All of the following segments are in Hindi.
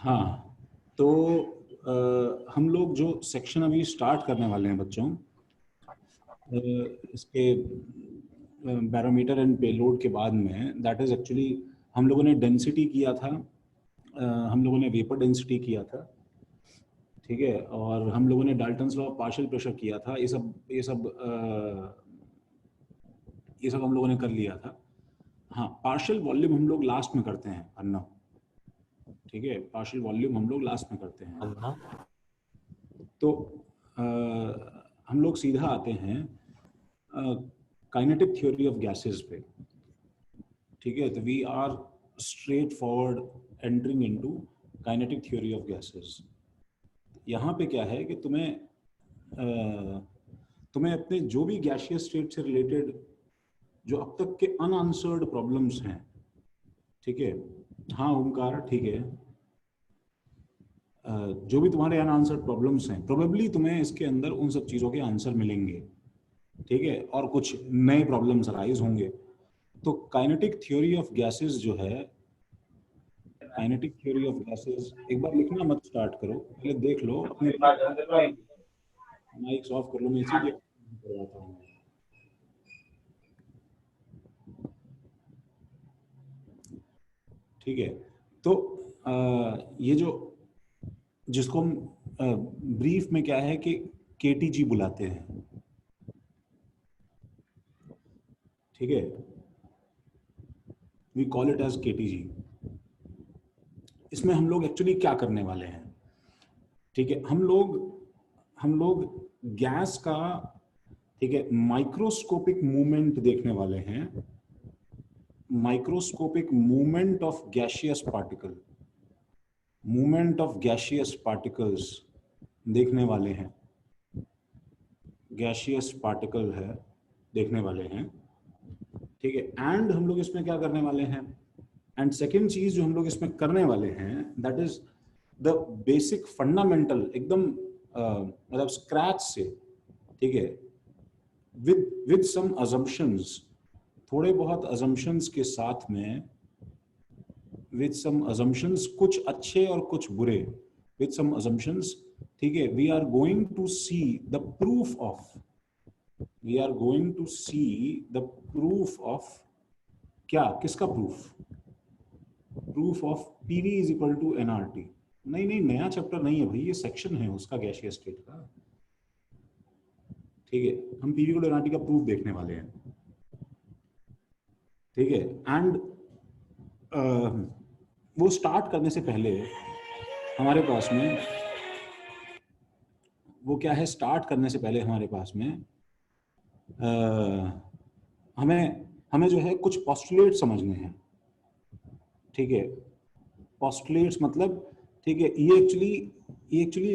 हाँ, तो हम लोग जो सेक्शन अभी स्टार्ट करने वाले हैं बच्चों, इसके बैरोमीटर एंड पेलोड के बाद में, दैट इज एक्चुअली हम लोगों ने डेंसिटी किया था, हम लोगों ने वेपर डेंसिटी किया था, ठीक है, और हम लोगों ने Dalton's law of partial pressure किया था। ये सब हम लोगों ने कर लिया था। हाँ, पार्शियल वॉल्यूम हम लोग लास्ट में करते हैं अन्ना, ठीक है, पार्शियल वॉल्यूम हम लोग लास्ट में करते हैं। तो हम लोग सीधा आते हैं काइनेटिक थ्योरी ऑफ गैसेस पे, ठीक है। तो we are straight forward entering into kinetic theory of gases. यहाँ पे क्या है कि तुम्हें अपने जो भी गैसियस स्टेट से रिलेटेड जो अब तक के अनआंसर्ड प्रॉब्लम्स हैं, ठीक है, हाँ ओमकार, ठीक है, जो भी तुम्हारे अनआंसर्ड प्रॉब्लम्स हैं, प्रोबेबली तुम्हें इसके अंदर उन सब चीज़ों के आंसर मिलेंगे, ठीक है, और कुछ नए प्रॉब्लम्स अराइज होंगे। तो काइनेटिक थ्योरी ऑफ गैसेस जो है, काइनेटिक थ्योरी ऑफ गैसेस, एक बार लिखना मत स्टार्ट करो, पहले देख लो अपने माइक्स ऑफ कर लो, मैं इसीलिए करवाता हूँ। ठीक है, तो ये जो जिसको हम ब्रीफ में क्या है कि केटीजी बुलाते हैं, ठीक है, we call it as KTG. इसमें हम लोग एक्चुअली क्या करने वाले हैं, ठीक है, हम लोग गैस का, ठीक है, माइक्रोस्कोपिक मूवमेंट देखने वाले हैं, microscopic movement of gaseous particle, movement of gaseous particles देखने वाले हैं, गैसियस पार्टिकल है देखने वाले हैं, ठीक है। एंड हम लोग इसमें क्या करने वाले हैं, एंड सेकेंड चीज जो हम लोग इसमें करने वाले हैं, that is the basic fundamental, एकदम मतलब स्क्रैच से, ठीक है, विद सम अजम्पशंस, थोड़े बहुत अजम्पशंस के साथ में, विद सम अजम्पशंस, कुछ अच्छे और कुछ बुरे, विद सम अजम्पशंस, ठीक है, we are going to see the proof of, we are going to see the proof of, क्या, किसका proof, proof of PV is equal to NRT. नहीं नहीं, नया चैप्टर नहीं है भाई, ये सेक्शन है उसका गैसियस स्टेट का, ठीक है, हम पीवी इक्वल टू एनआरटी का प्रूफ देखने वाले हैं, ठीक है। एंड वो स्टार्ट करने से पहले हमारे पास में, वो क्या है, स्टार्ट करने से पहले हमारे पास में हमें हमें जो है कुछ पोस्टुलेट समझने हैं, ठीक है, पोस्टुलेट्स मतलब, ठीक है, ये एक्चुअली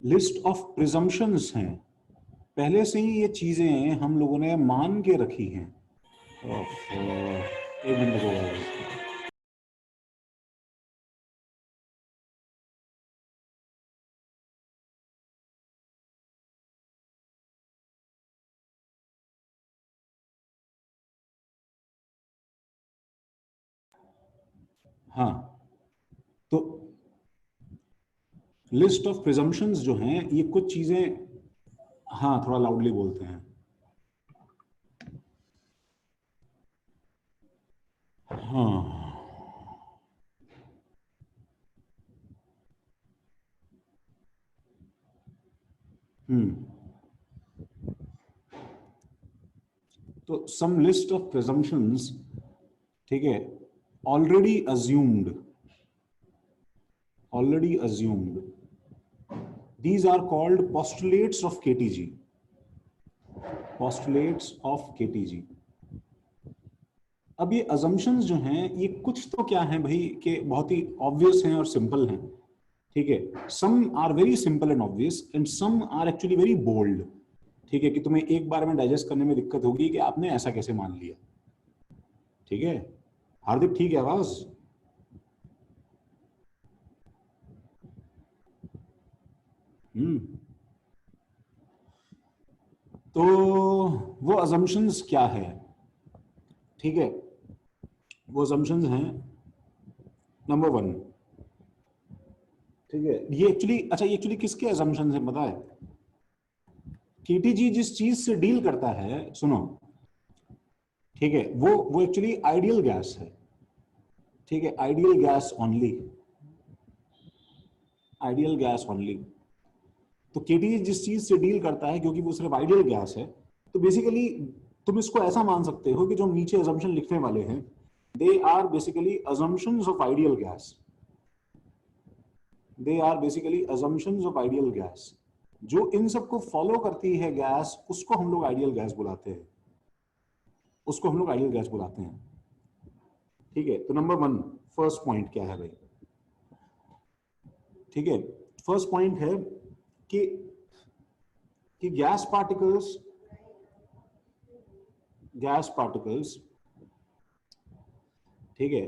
लिस्ट ऑफ प्रिजम्पशंस हैं, पहले से ही ये चीजें हम लोगों ने मान के रखी हैं। एक मिनट को, हाँ, तो लिस्ट ऑफ प्रिजम्पशंस जो हैं, ये कुछ चीजें, हाँ थोड़ा लाउडली बोलते हैं, हाँ, तो सम लिस्ट ऑफ प्रिजम्पशंस, ठीक है, already assumed, these are called postulates of KTG, postulates of KTG। अब ये assumptions जो हैं, ये कुछ तो क्या हैं भाई, कि बहुत ही obvious हैं और simple हैं, ठीक है, some are very simple and obvious and some are actually very bold, ठीक है, कि तुम्हें एक बार में डाइजेस्ट करने में दिक्कत होगी कि आपने ऐसा कैसे मान लिया, ठीक है। हार्दिक, ठीक है आवाज, तो वो assumptions क्या है, ठीक है, वो assumptions हैं, नंबर 1, ठीक है, ये एक्चुअली, अच्छा ये एक्चुअली किसके assumption है पता है? केटीजी जिस चीज से डील करता है, सुनो, ठीक है, वो एक्चुअली आइडियल गैस है, ठीक है, ideal gas only, ideal gas only. तो केटीजी जिस चीज से डील करता है, क्योंकि वो सिर्फ आइडियल गैस है, तो बेसिकली तुम इसको ऐसा मान सकते हो कि जो नीचे assumption लिखने वाले हैं, they are basically assumptions of ideal gas, they are basically assumptions of ideal gas। जो इन सबको फॉलो करती है गैस, उसको हम लोग आइडियल गैस बुलाते हैं, उसको हम लोग आइडियल गैस बुलाते हैं, ठीक है। तो नंबर 1 फर्स्ट पॉइंट क्या है भाई, ठीक है, फर्स्ट पॉइंट है कि गैस पार्टिकल्स, ठीक है,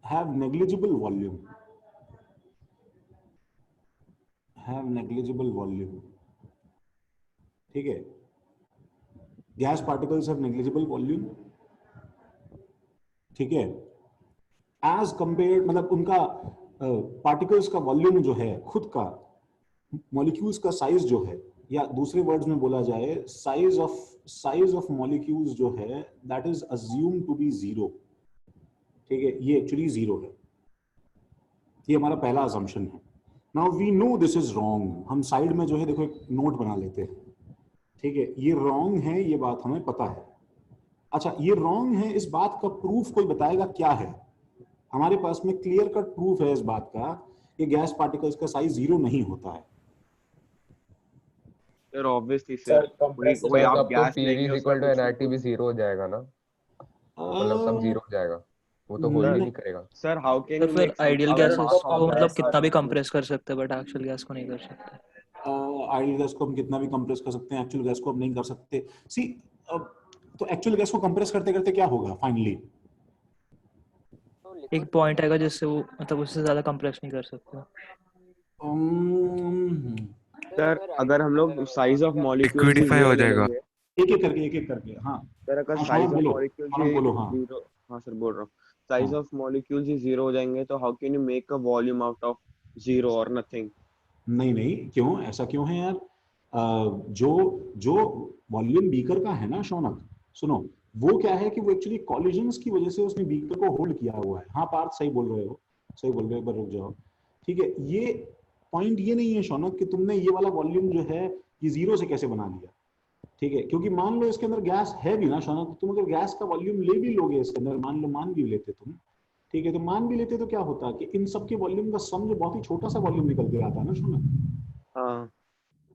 have negligible volume, ठीक है, gas particles have negligible volume, ठीक है, एज कंपेयर्ड, मतलब उनका पार्टिकल्स का वॉल्यूम जो है खुद का, मॉलिक्यूल्स का साइज जो है, या दूसरे वर्ड्स में बोला जाए साइज ऑफ मॉलिक्यूल्स जो है, that is assume to be zero, ठीक है, ये एक्चुअली जीरो है, ये हमारा पहला असम्पशन है। Now we know this is wrong, हम साइड में जो है देखो एक नोट बना लेते हैं, ठीक है, ये रॉन्ग है, ये बात हमें पता है। अच्छा, ये रॉन्ग है, इस बात का प्रूफ कोई बताएगा क्या है? हमारे पास में क्लियर कट प्रूफ है इस बात का कि गैस पार्टिकल्स का साइज जीरो नहीं होता है। सर ऑब्वियसली सर, कोई आप गैस लेंगे उसका PV = NRT भी जीरो हो जाएगा ना, मतलब सब जीरो हो जाएगा, वो तो होल्ड ही नहीं करेगा। सर हाउ कैन यू फिर मेक आइडियल गैसेस को मतलब कितना भी कंप्रेस कर सकते हैं, बट एक्चुअल गैस को नहीं कर सकते। आइडियल गैस को हम कितना भी कंप्रेस कर सकते हैं, एक्चुअल गैस को हम नहीं कर सकते। सी, तो एक्चुअल गैस को कंप्रेस करते करते क्या होगा फाइनली? एक पॉइंट आएगा जिससे वो मतलब उससे ज्यादा कंप्रेस नहीं कर सकते। सर अगर हम लोग साइज ऑफ मॉलिक्यूल लिक्विडिफाई हो जाएगा एक एक करके हाँ सर, अगर हाँ, साइज ऑफ बोलो मॉलिक्यूल हाँ जीरो, हाँ सर बोल रहा हूँ, साइज हाँ। ऑफ मॉलिक्यूल्स ही जीरो हो जाएंगे, तो how can you make a volume out of zero और नथिंग? नहीं, क्यों, ऐसा क्यों है यार? जो जो वॉल्यूम बीकर का है ना शौनक, सुनो, वो क्या है कि वो एक्चुअली कॉलिजन्स की वजह से उसने बीकर को होल्ड किया हुआ है। हाँ पार्थ, सही बोल रहे हो, सही बोल रहे हो, एक बार रुक जाओ, ठीक है। ये पॉइंट ये नहीं है शौनक कि तुमने ये वाला वॉल्यूम जो है ये जीरो से कैसे बना लिया, ठीक है, क्योंकि मान लो इसके अंदर गैस है भी ना शौनक, तुम अगर गैस का वॉल्यूम ले भी लोगे इसके अंदर, मान भी लेते तुम, ठीक है, तो मान भी लेते तो क्या होता कि इन सबके वॉल्यूम का सम जो बहुत ही छोटा सा वॉल्यूम निकल के आता है ना शौनक, हाँ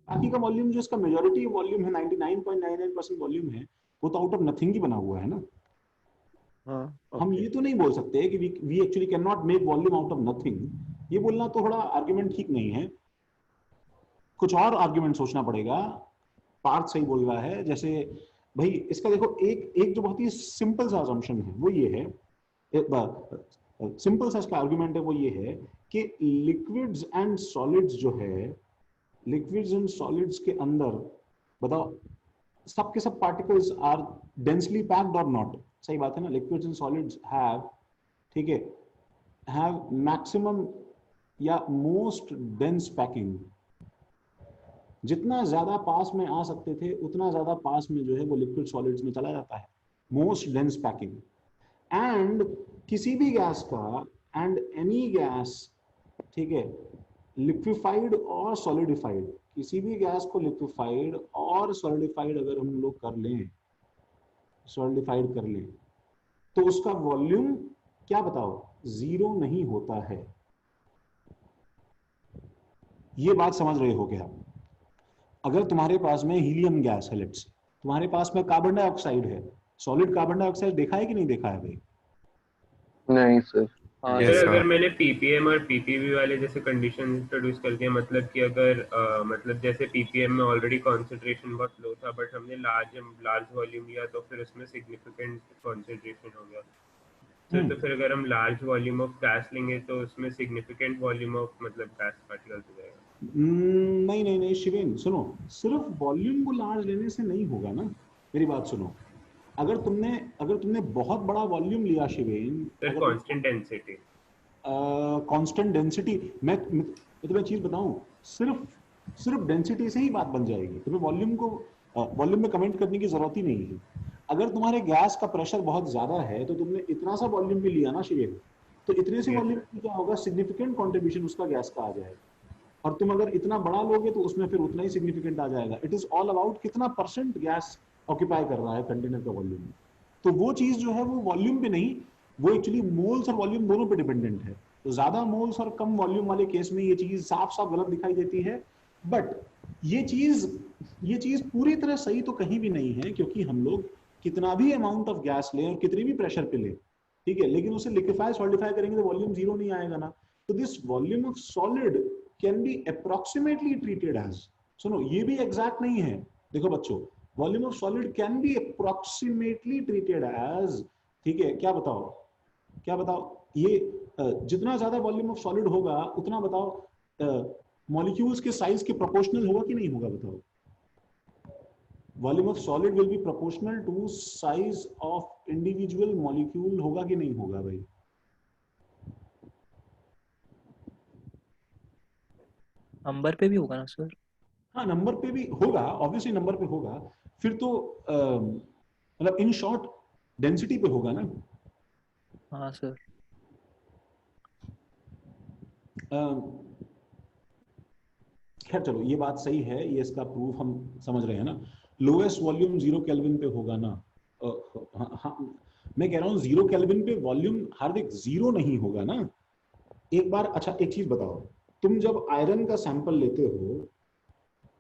बाकी का वॉल्यूम जो इसका मेजॉरिटी वॉल्यूम है, 99.99% वॉल्यूम है, वो तो आउट ऑफ नथिंग ही बना हुआ है ना। हाँ हम ये तो नहीं बोल सकते कि we actually can not make volume out of nothing, ये बोलना तो थोड़ा आर्ग्यूमेंट ठीक नहीं है, कुछ और आर्ग्यूमेंट सोचना पड़ेगा। पार्थ सही बोल रहा है, जैसे भाई इसका देखो, एक जो बहुत ही सिंपल सा असम्पशन है वो ये है, सिंपल सा इसका आर्ग्यूमेंट है वो ये है कि लिक्विड्स एंड सॉलिड्स जो है, लिक्विड्स एंड सॉलिड्स के अंदर बताओ सब के सब पार्टिकल्स आर डेंसली पैक्ड और नॉट, सही बात है ना? लिक्विड्स एंड सॉलिड्स हैव, ठीक है, हैव मैक्सिमम या मोस्ट डेंस पैकिंग, जितना ज्यादा पास में आ सकते थे उतना ज्यादा पास में जो है वो लिक्विड सॉलिड्स में चला जाता है, मोस्ट डेंस पैकिंग। एंड किसी भी गैस का, एंड एनी गैस, ठीक है, लिक्विफाइड और सॉलिडिफाइड, किसी भी गैस को लिक्विफाइड और सॉलिडिफाइड अगर हम लोग कर लें, सॉलिडिफाइड कर लें, तो उसका वॉल्यूम क्या बताओ, जीरो नहीं होता है। ये बात समझ रहे हो क्या? अगर तुम्हारे पास में हीलियम गैस है, लेट्स, तुम्हारे पास में कार्बन डाइऑक्साइड है, सॉलिड कार्बन डाइऑक्साइड देखा है कि नहीं देखा है भाई? नहीं सर। हाँ सर, सर, अगर मैंने पीपीएम और पीपीवी वाले जैसे कंडीशन इंट्रोड्यूस कर दिया, मतलब कि अगर मतलब जैसे पीपीएम में ऑलरेडी कॉन्सेंट्रेशन बहुत लो था, बट हमने लार्ज वॉल्यूम लिया तो फिर उसमें सिग्निफिकेंट कॉन्सेंट्रेशन हो गया। तो फिर अगर हम लार्ज वॉल्यूम ऑफ गैस लेंगे तो उसमें सिग्निफिकेंट वॉल्यूम ऑफ मतलब गैस पार्टिकल्स हो जाएगा। नहीं शिवेन, सुनो, सिर्फ वॉल्यूम को लार्ज लेने से नहीं होगा ना, मेरी बात सुनो। अगर तुमने बहुत बड़ा वॉल्यूम लिया Shiven, sir constant density, constant density, मैं तुम्हें चीज बताऊं, सिर्फ डेंसिटी से ही बात बन जाएगी, तुम्हें वॉल्यूम में कमेंट करने की जरूरत ही नहीं है। अगर तुम्हारे गैस का प्रेशर बहुत ज्यादा है तो तुमने इतना सा वॉल्यूम भी लिया ना शिवेन, तो इतने से वॉल्यूम में क्या होगा, सिग्निफिकेंट कंट्रीब्यूशन उसका गैस का आ जाएगा, और तुम अगर इतना बड़ा लोगे तो उसमें फिर उतना ही सिग्निफिकेंट आ जाएगा। इट इज ऑल अबाउट कितना परसेंट गैस ऑक्यूपाई कर रहा है कंटेनर का वॉल्यूम में। तो वो चीज जो है वो वॉल्यूम पे नहीं, वो एक्चुअली मोल्स और वॉल्यूम दोनों पे डिपेंडेंट है। तो ज्यादा मोल्स और कम वॉल्यूम वाले केस में ये चीज साफ साफ गलत दिखाई देती है। बट ये चीज पूरी तरह सही तो कहीं भी नहीं है, क्योंकि हम लोग कितना भी अमाउंट ऑफ गैस लें और कितने भी प्रेशर पे लें, ठीक है, लेकिन उसे लिक्विफाई सॉलिडिफाई करेंगे तो वॉल्यूम जीरो नहीं आएगा ना। तो this volume of solid can be approximately treated as, सुनो ये भी एग्जैक्ट नहीं है, देखो बच्चों, volume of solid can be approximately treated as, ठीक है, क्या बताओ ये जितना ज्यादा वॉल्यूम ऑफ सॉलिड होगा उतना बताओ मॉलिक्यूल्स के साइज के प्रोपोर्शनल होगा कि नहीं होगा, बताओ। Volume of solid will be proportional to size of individual molecule, होगा कि नहीं होगा भाई? नंबर पे भी होगा ना सर? हाँ नंबर पे भी होगा, ऑब्वियसली नंबर पे होगा, फिर तो मतलब इन शॉर्ट डेंसिटी पे होगा ना। हाँ सर। खैर चलो ये बात सही है, ये इसका प्रूफ हम समझ रहे हैं ना। लोएस्ट वॉल्यूम 0 केल्विन पे होगा ना। हाँ, मैं कह रहा हूँ 0 केल्विन पे वॉल्यूम हार्दिक 0 नहीं होगा ना। एक बार अच्छा एक चीज बताओ, तुम जब आयरन का सैंपल लेते हो,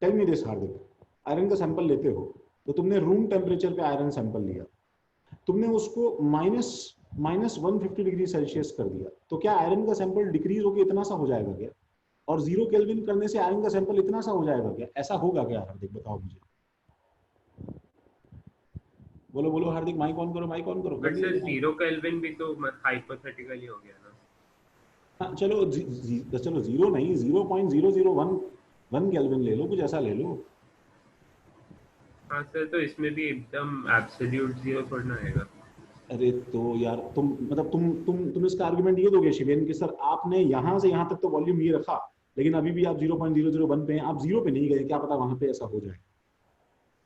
tell me this Hardik, iron का सैंपल लेते हो तो तुमने रूम टेम्परेचर पे आयरन सैंपल लिया, तुमने उसको माइनस 150 डिग्री सेल्सियस कर दिया, तो क्या आयरन का सैंपल डिक्रीज होकर इतना सा हो जाएगा क्या? और 0 केल्विन करने से आयरन का सैंपल इतना सा हो जाएगा क्या? ऐसा होगा क्या हार्दिक, बताओ मुझे। बोलो बोलो हार्दिक, माइक ऑन करो, माइक ऑन करो। बट सर 0 केल्विन भी तो हाइपोथेटिकली हो गया ना। हाँ चलो चलो 0 नहीं, 0.0011 केल्विन ले लो, कुछ ऐसा ले लो। हाँ सर, तो इसमें भी एकदम एब्सोल्यूट 0 थोड़ा ना आएगा। अरे तो यार तुम मतलब तुम इसका आर्गुमेंट ये दोगे शिवेन कि सर आपने यहाँ से यहाँ तक तो वॉल्यूम ये रखा, लेकिन अभी भी आप 0.001 पे हैं, आप 0 पे नहीं गए, क्या पता वहां पे ऐसा हो जाए।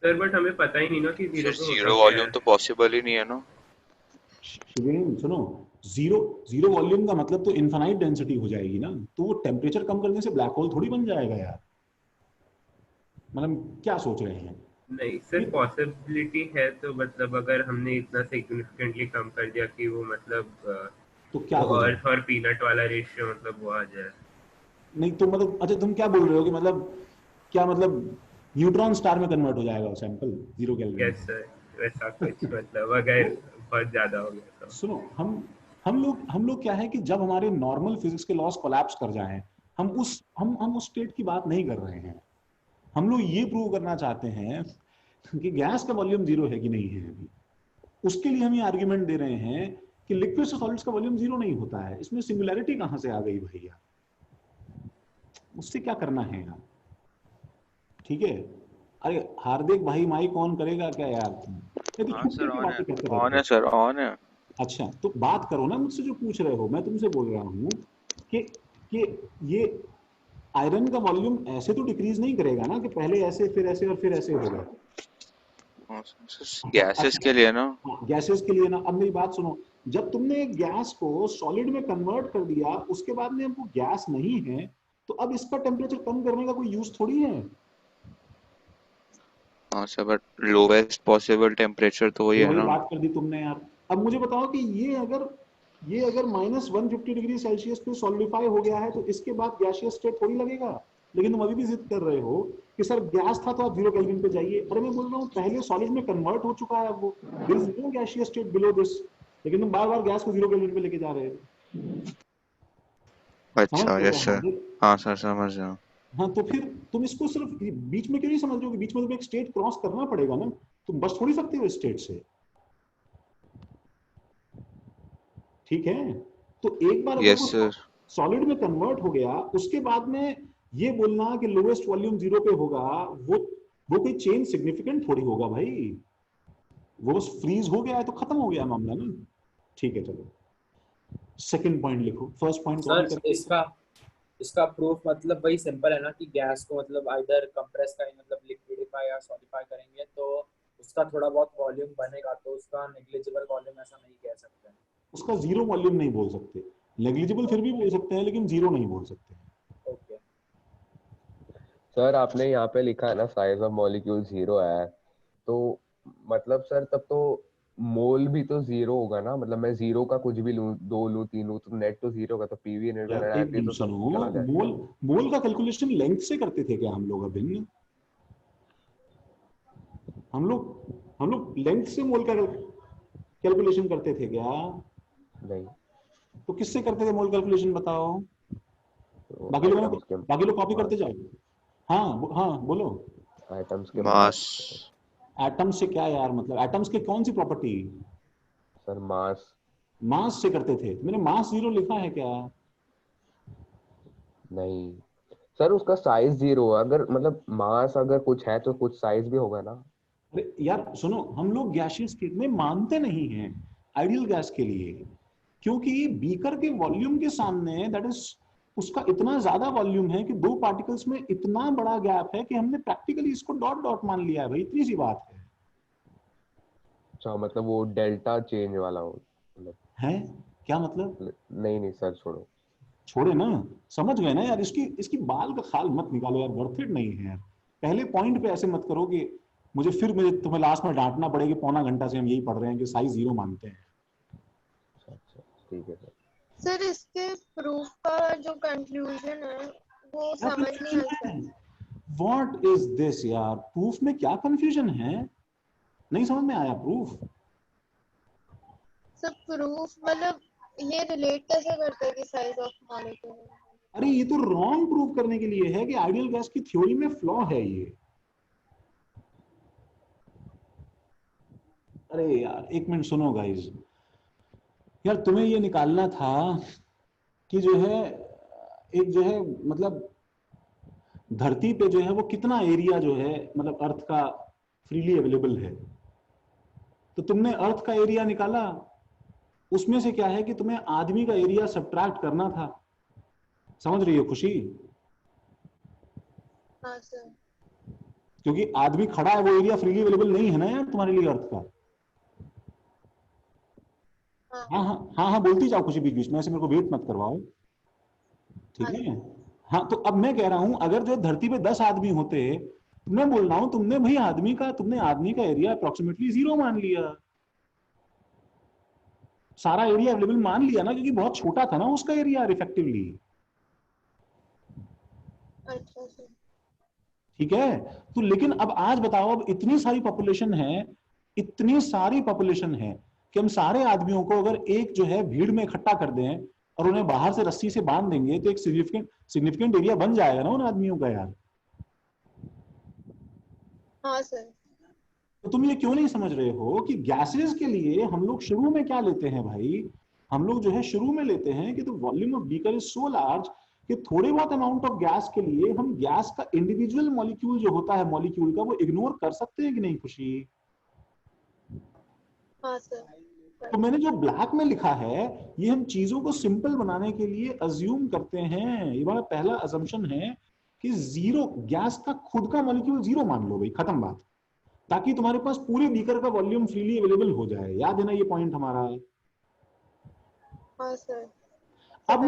सर बट हमें पता ही नहीं ना कि 0 पे जीरो वॉल्यूम तो पॉसिबल ही नहीं है ना। शिवेन सुनो, जीरो वॉल्यूम का मतलब तो इनफाइनाइट डेंसिटी हो जाएगी ना, तो वो टेम्परेचर कम करने से ब्लैक होल थोड़ी बन जाएगा यार। मतलब क्या सोच रहे हैं? नहीं सर, पॉसिबिलिटी है, तो मतलब अगर हमने इतना सिग्निफिकेंटली कम कर दिया कि वो मतलब तो क्या हो जाए? अर्थ और पीनट वाला रेशियो मतलब वो आ जाए। नहीं तो मतलब अच्छा तुम क्या बोल रहे हो कि मतलब क्या मतलब न्यूट्रॉन स्टार में कन्वर्ट हो जाएगा वो सैंपल 0 केल्विन? यस सर, वैसा कुछ मतलब अगर बहुत ज्यादा हो गया तो। सुनो हम लोग क्या है कि जब हमारे नॉर्मल फिजिक्स के लॉस कोलैप्स कर जाएं, हम उस स्टेट की बात नहीं कर रहे हैं। हम लोग ये प्रूव करना चाहते हैं कि गैस का वॉल्यूम 0 है कि नहीं है अभी। उसके लिए हम ये आर्ग्यूमेंट दे रहे हैं कि लिक्विड से सॉलिड्स का वॉल्यूम 0 नहीं होता है। इसमें सिंगुलैरिटी कहां से आ गई भैया? उससे क्या करना है यार? ठीक है। अरे हार्दिक भाई माइक ऑन करेगा क्या यार? ये तो हाँ छुट्टी सर, की ऑन बातें है, करते ऑन रहते है हो। सर, ऑन है। अच्छा तो बात करो ना मुझसे, जो पूछ रहे हो। मैं तुमसे बोल रहा हूँ कि ये आयरन का वॉल्यूम ऐसे तो डिक्रीज नहीं करेगा ना कि पहले ऐसे फिर ऐसे और फिर ऐसे होगा। गैसेस के लिए ना। गैसेस के लिए ना। अब मेरी बात सुनो, जब तुमने एक गैस को सॉलिड में कन्वर्ट कर दिया, उसके बाद में अब वो गैस नहीं है, तो अब इसका टेम्परेचर कम करने का कोई यूज थोड़ी है। हाँ sir, but lowest possible temperature तो वही है वही ना। बात कर दी तुमने यार। अब मुझे बताओ कि ये अगर माइनस 150 डिग्री सेल्सियस पे सॉलिडिफाई हो गया है तो इसके बाद गैसियस स्टेट थोड़ी लगेगा। लेकिन तुम अभी भी जिद कर रहे हो कि सर गैस था तो आप 0 केल्विन पे जाइए। अरे मैं बोल रहा हूँ पहले सॉलिड में कन्वर्ट हो चुका है, वो there is no gaseous state below this, लेकिन तुम बार बार गैस को 0 केल्विन पे लेके जा रहे हो। अच्छा, यस सर। हाँ सर, समझ रहा हूँ। हाँ तो फिर तुम इसको सिर्फ बीच में क्यों नहीं समझ रहे हो कि बीच में तुम्हें एक स्टेट क्रॉस करना पड़ेगा ना, तुम बच थोड़ी सकते हो स्टेट से। ठीक है, तो एक बार अगर यस वो सर। सॉलिड में कन्वर्ट हो गया, उसके बाद में ये बोलना कि लोएस्ट वॉल्यूम 0 पे होगा, वो कोई चेंज सिग्निफिकेंट थोड़ी होगा भाई। वो बस फ्रीज हो गया है तो खत्म हो गया मामला ना। ठीक है चलो, सेकंड पॉइंट लिखो, फर्स्ट पॉइंट कॉपी सर करके। इसका इसका प्रूफ मतलब वही सिंपल है ना कि गैस को मतलब आइदर कंप्रेस करेंगे मतलब लिक्विडिफाई या सॉलिडिफाई करेंगे तो उसका थोड़ा बहुत वॉल्यूम बनेगा, तो उसका नेग्लिजिबल वॉल्यूम ऐसा नहीं कह सकते। उसका जीरो वॉल्यूम नहीं बोल सकते, नेग्लिजिबल फिर भी बोल सकते हैं लेकिन जीरो नहीं बोल सकते। ओके सर आपने यहाँ पे लिखा है ना साइज ऑफ मॉलिक्यूल 0 है, तो मतलब सर तब तो मोल भी तो 0 होगा ना, मतलब मैं 0 का कुछ भी लूं, 2 लूं, 3 लूं, तो नेट तो 0 होगा, तो पीवी यूनिट में यार एक डायरेक्टली मिनट तो सब सुनो, चला जाएगा। मोल मोल का कैलकुलेशन लेंथ से करते थे क्या हम लोग अभिन्न? हम लोग लेंथ से मोल का कैलकुलेशन करते थे क्या? नहीं, तो किससे करते थे मोल कैलकुलेशन बताओ? तो बाकी लोग कॉपी करते जाओ। हाँ हाँ बोलो। आइटम्स के मास। एटम्स से क्या यार, मतलब एटम्स के कौन सी प्रॉपर्टी? सर मास। मास से करते थे, मैंने मास जीरो लिखा है क्या? नहीं सर, उसका साइज 0 है, अगर मतलब मास अगर कुछ है तो कुछ साइज भी होगा ना। अरे यार सुनो, हम लोग गैसियस स्टेट में मानते नहीं हैं आइडियल गैस के लिए, क्योंकि बीकर के वॉल्यूम के सामने दैट इज उसका इतना ज्यादा वॉल्यूम है कि दो पार्टिकल्स में इतना बड़ा गैप है कि हमने प्रैक्टिकली इसको डॉट डॉट मान लिया है भाई, इतनी सी बात है। अच्छा, मतलब वो डेल्टा चेंज वाला हो मतलब। है क्या मतलब? नहीं नहीं सर छोड़ो। छोड़े ना, समझ गए ना यार, इसकी इसकी बाल का खाल मत निकालो यार, वर्थ इट नहीं है यार। पहले पॉइंट पे ऐसे मत करो कि मुझे तुम्हें लास्ट में डांटना पड़ेगा, पौना घंटा से हम यही पढ़ रहे हैं कि साइज जीरो मानते हैं। अच्छा ठीक है सर। सर इसके प्रूफ का जो कंक्लूजन है वो समझ नहीं आता है। व्हाट इज दिस यार, प्रूफ में क्या कंफ्यूजन है? नहीं समझ में आया प्रूफ? सर प्रूफ मतलब ये रिलेट कैसे करते हैं कि साइज ऑफ मॉलिक्यूल? अरे ये तो रॉन्ग प्रूफ करने के लिए है कि आइडियल गैस की थ्योरी में फ्लॉ है ये। अरे यार एक मिनट सुनो गाइस, यार तुम्हें ये निकालना था कि जो है एक जो है मतलब धरती पे जो है वो कितना एरिया जो है मतलब अर्थ का फ्रीली अवेलेबल है। तो तुमने अर्थ का एरिया निकाला, उसमें से क्या है कि तुम्हें आदमी का एरिया सब्ट्रैक्ट करना था। समझ रही हो खुशी? हाँ सर। क्योंकि आदमी खड़ा है, वो एरिया फ्रीली अवेलेबल नहीं है ना यार तुम्हारे लिए अर्थ का। हाँ हाँ हाँ हाँ बोलती जाओ खुशी बीच बीच में, ऐसे मेरे को वेट मत करवाओ, ठीक है? हाँ तो अब मैं कह रहा हूं अगर जो धरती पे 10 आदमी होते, मैं बोल रहा हूं तुमने भाई तुमने आदमी का एरिया अप्रोक्सीमेटली 0 मान लिया, सारा एरिया अवेलेबल मान लिया ना, क्योंकि बहुत छोटा था ना उसका एरिया इफेक्टिवली। अच्छा सर। ठीक है? तो लेकिन अब आज बताओ, अब इतनी सारी पॉपुलेशन है, इतनी सारी पॉपुलेशन है कि हम सारे आदमियों को अगर एक जो है भीड़ में इकट्ठा कर दें और उन्हें बाहर से रस्सी से बांध देंगे तो एक सिग्निफिकेंट एरिया बन जाएगा ना उन आदमियों का यार। हाँ सर। तो तुम ये क्यों नहीं समझ रहे हो कि गैसेस के लिए हम लोग शुरू में क्या लेते हैं भाई? हम लोग जो है शुरू में लेते हैं कि the volume of beaker is so large कि थोड़े बहुत अमाउंट ऑफ गैस के लिए हम गैस का इंडिविजुअल मॉलिक्यूल जो होता है मॉलिक्यूल का, वो इग्नोर कर सकते हैं कि नहीं खुशी? हाँ सर। तो मैंने जो ब्लैक में लिखा है ये हम चीजों को सिंपल बनाने के लिए अज्यूम करते हैं। ये हमारा पहला अजम्पशन है कि जीरो गैस का खुद का मॉलिक्यूल 0 मान लो भाई, खत्म बात, ताकि तुम्हारे पास पूरे बीकर का वॉल्यूम फ्रीली अवेलेबल हो जाए। याद है ना ये पॉइंट हमारा? हाँ सर। अब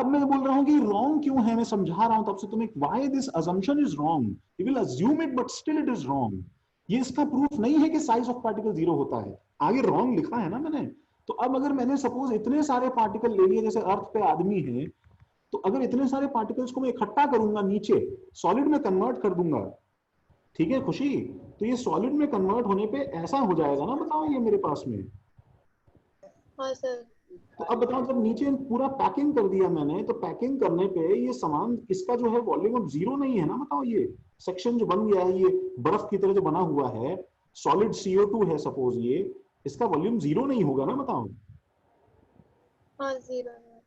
मैं बोल रहा हूं कि रॉन्ग क्यों है, मैं समझा रहा हूं तब से तुम्हें why this assumption is wrong. You will assume it but still it is wrong. ये इसका प्रूफ नहीं है कि साइज ऑफ पार्टिकल 0 होता है, आगे रॉन्ग लिखा है ना मैंने। तो अब अगर मैंने सपोज इतने सारे पार्टिकल ले लिए, जैसे अर्थ पे आदमी है, तो अगर इतने सारे पार्टिकल्स को मैं इकट्ठा करूंगा नीचे सॉलिड में कन्वर्ट कर दूंगा, ठीक है खुशी? तो ये सॉलिड में कन्वर्ट होने पे ऐसा हो जाएगा ना, बताओ ये मेरे पास में। हाँ सर। तो अब बताओ जब नीचे पूरा पैकिंग कर दिया मैंने, तो पैकिंग करने पे ये सामान इसका जो है वॉल्यूम अब 0 नहीं है ना, बताओ ये सेक्शन जो बन गया है, ये बर्फ की तरह जो बना हुआ है, सॉलिड CO2 है सपोज, ये इसका वॉल्यूम 0 नहीं होगा ना, बताओ? हाँ 0 है।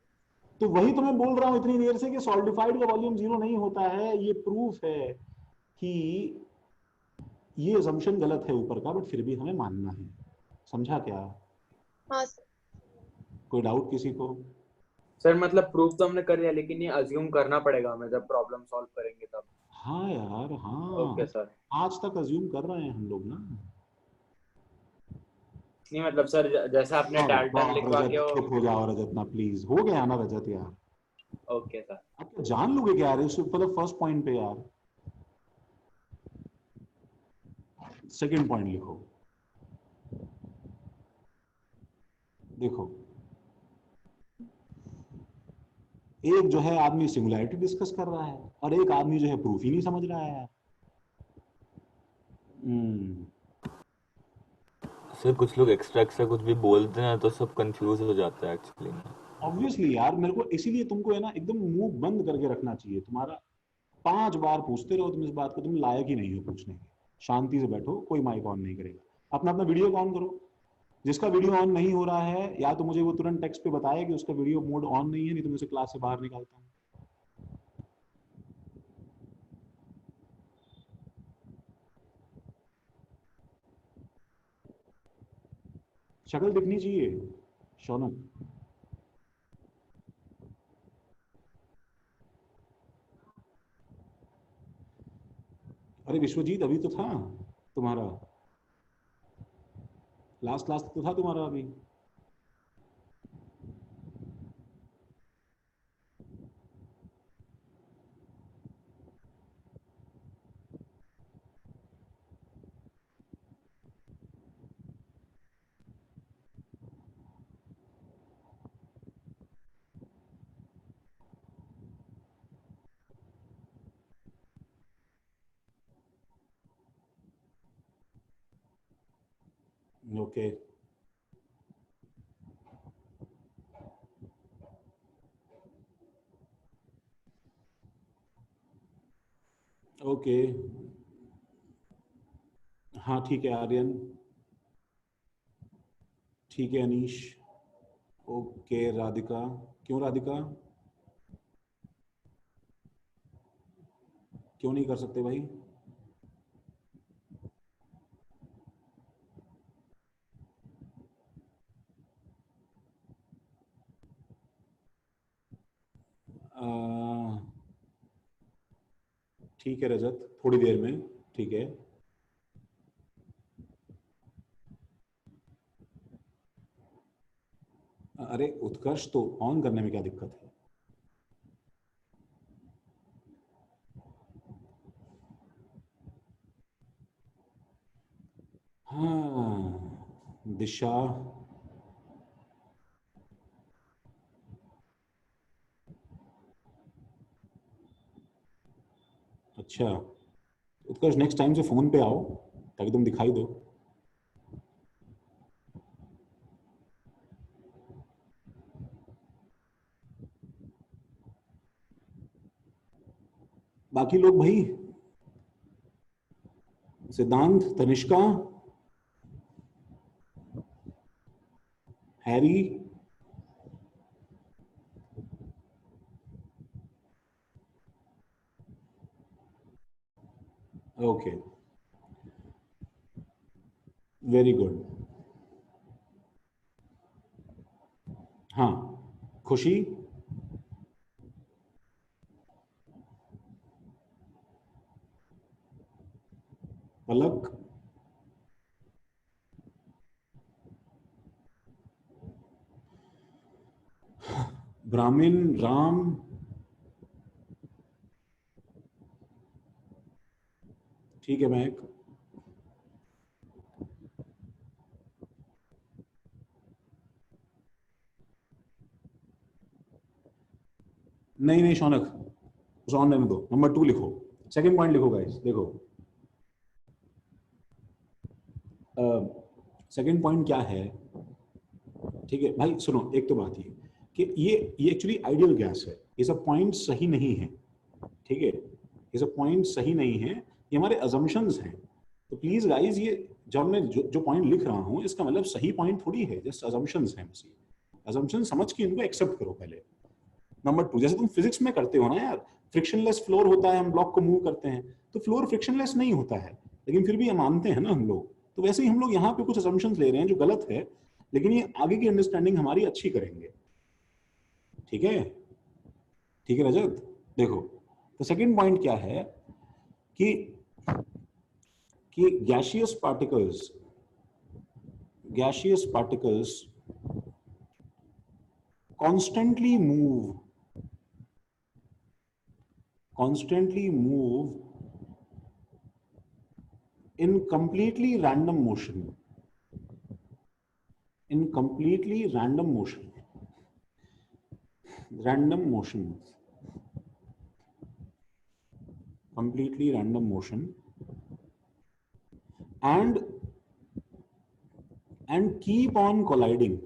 तो वही तो मैं बोल रहा हूं इतनी देर से कि सॉलिडिफाइड का वॉल्यूम 0 नहीं होता है। ये प्रूफ है कि ये असम्पशन गलत है ऊपर का, बट फिर भी हमें मानना है। समझा क्या? हाँ सर। कोई डाउट किसी को? सर मतलब प्रूफ तो हमने कर लिया, लेकिन ये अज्यूम करना पड़ेगा हमें जब प्रॉब्लम सॉल्व करेंगे तब। हाँ यार, हाँ। Okay sir. आज तक अज्यूम कर रहे हैं हम लोग ना। नहीं मतलब सर जैसा आपने डाल्टन लिखवा के रजत, चुप हो जाओ रजत ना प्लीज। हो गया ना रजत यार? Okay sir. आप तो जान लोगे क्या यार इस ऊपर फर्स्ट पॉइंट पे यार? सेकंड पॉइंट लिखो। देखो, एक जो है आदमी सिंगुलैरिटी डिस्कस कर रहा है और एक आदमी जो है प्रूफ ही नहीं समझ रहा है। सर कुछ लोग एक्सट्रैक्ट से कुछ भी बोलते हैं तो सब कंफ्यूज हो जाता है एक्चुअली। ऑब्वियसली यार, मेरे को इसीलिए तुमको है ना एकदम मुंह बंद करके रखना चाहिए। तुम्हारा 5 बार पूछते रहो तुम इस बात को, तुम लायक ही नहीं हो पूछने के। शांति से बैठो, कोई माइक ऑन नहीं करेगा। अपना अपना वीडियो ऑन करो। जिसका वीडियो ऑन नहीं हो रहा है या तो मुझे वो तुरंत टेक्स्ट पे बताए कि उसका वीडियो मोड ऑन नहीं है, नहीं तो मैं उसे क्लास से बाहर निकालता हूँ। शक्ल दिखनी चाहिए शौनक। अरे विश्वजीत, अभी तो था तुम्हारा लास्ट क्लास तो था तुम्हारा अभी। ओके ओके, हाँ ठीक है आर्यन, ठीक है अनीश, ओके राधिका। क्यों राधिका, क्यों नहीं कर सकते भाई? ठीक है रजत, थोड़ी देर में, ठीक है। अरे उत्कर्ष, तो ऑन करने में क्या दिक्कत है? हाँ दिशा, अच्छा उत्कर्ष, नेक्स्ट टाइम से फोन पे आओ ताकि तुम दिखाई दो। बाकी लोग भाई, सिद्धांत, Tanishka, Harry, okay very good. हाँ खुशी, पलक, ब्राह्मण, राम, ठीक है महक, नहीं नहीं शौनक, उसे ऑन रहने दो। नंबर 2 लिखो, सेकंड पॉइंट लिखो गाइस। देखो सेकंड पॉइंट क्या है, ठीक है भाई सुनो, एक तो बात ये कि ये एक्चुअली आइडियल गैस है, ये सब पॉइंट सही नहीं है, ठीक है, ये सब पॉइंट सही नहीं है, ये हमारे अजम्पशंस हैं। तो प्लीज गाइस, ये जब मैं जो पॉइंट लिख रहा हूं इसका मतलब सही पॉइंट थोड़ी है, जस्ट अजम्पशंस हैं। अजम्पशन समझ के इनको एक्सेप्ट करो पहले। नंबर 2, जैसे तुम फिजिक्स में करते हो ना यार, फ्रिक्शनलेस फ्लोर होता है, हम ब्लॉक को मूव करते हैं, तो फ्लोर फ्रिक्शनलेस नहीं होता है, लेकिन फिर भी ये मानते हैं ना हम लोग। तो वैसे ही हम लोग यहाँ पे कुछ असम्पशंस ले रहे हैं जो गलत है, लेकिन ये आगे की अंडरस्टैंडिंग हमारी अच्छी करेंगे। ठीक है, ठीक है रजत। देखो तो सेकंड पॉइंट क्या है कि gaseous particles constantly move in completely random motion, completely random motion, and keep on colliding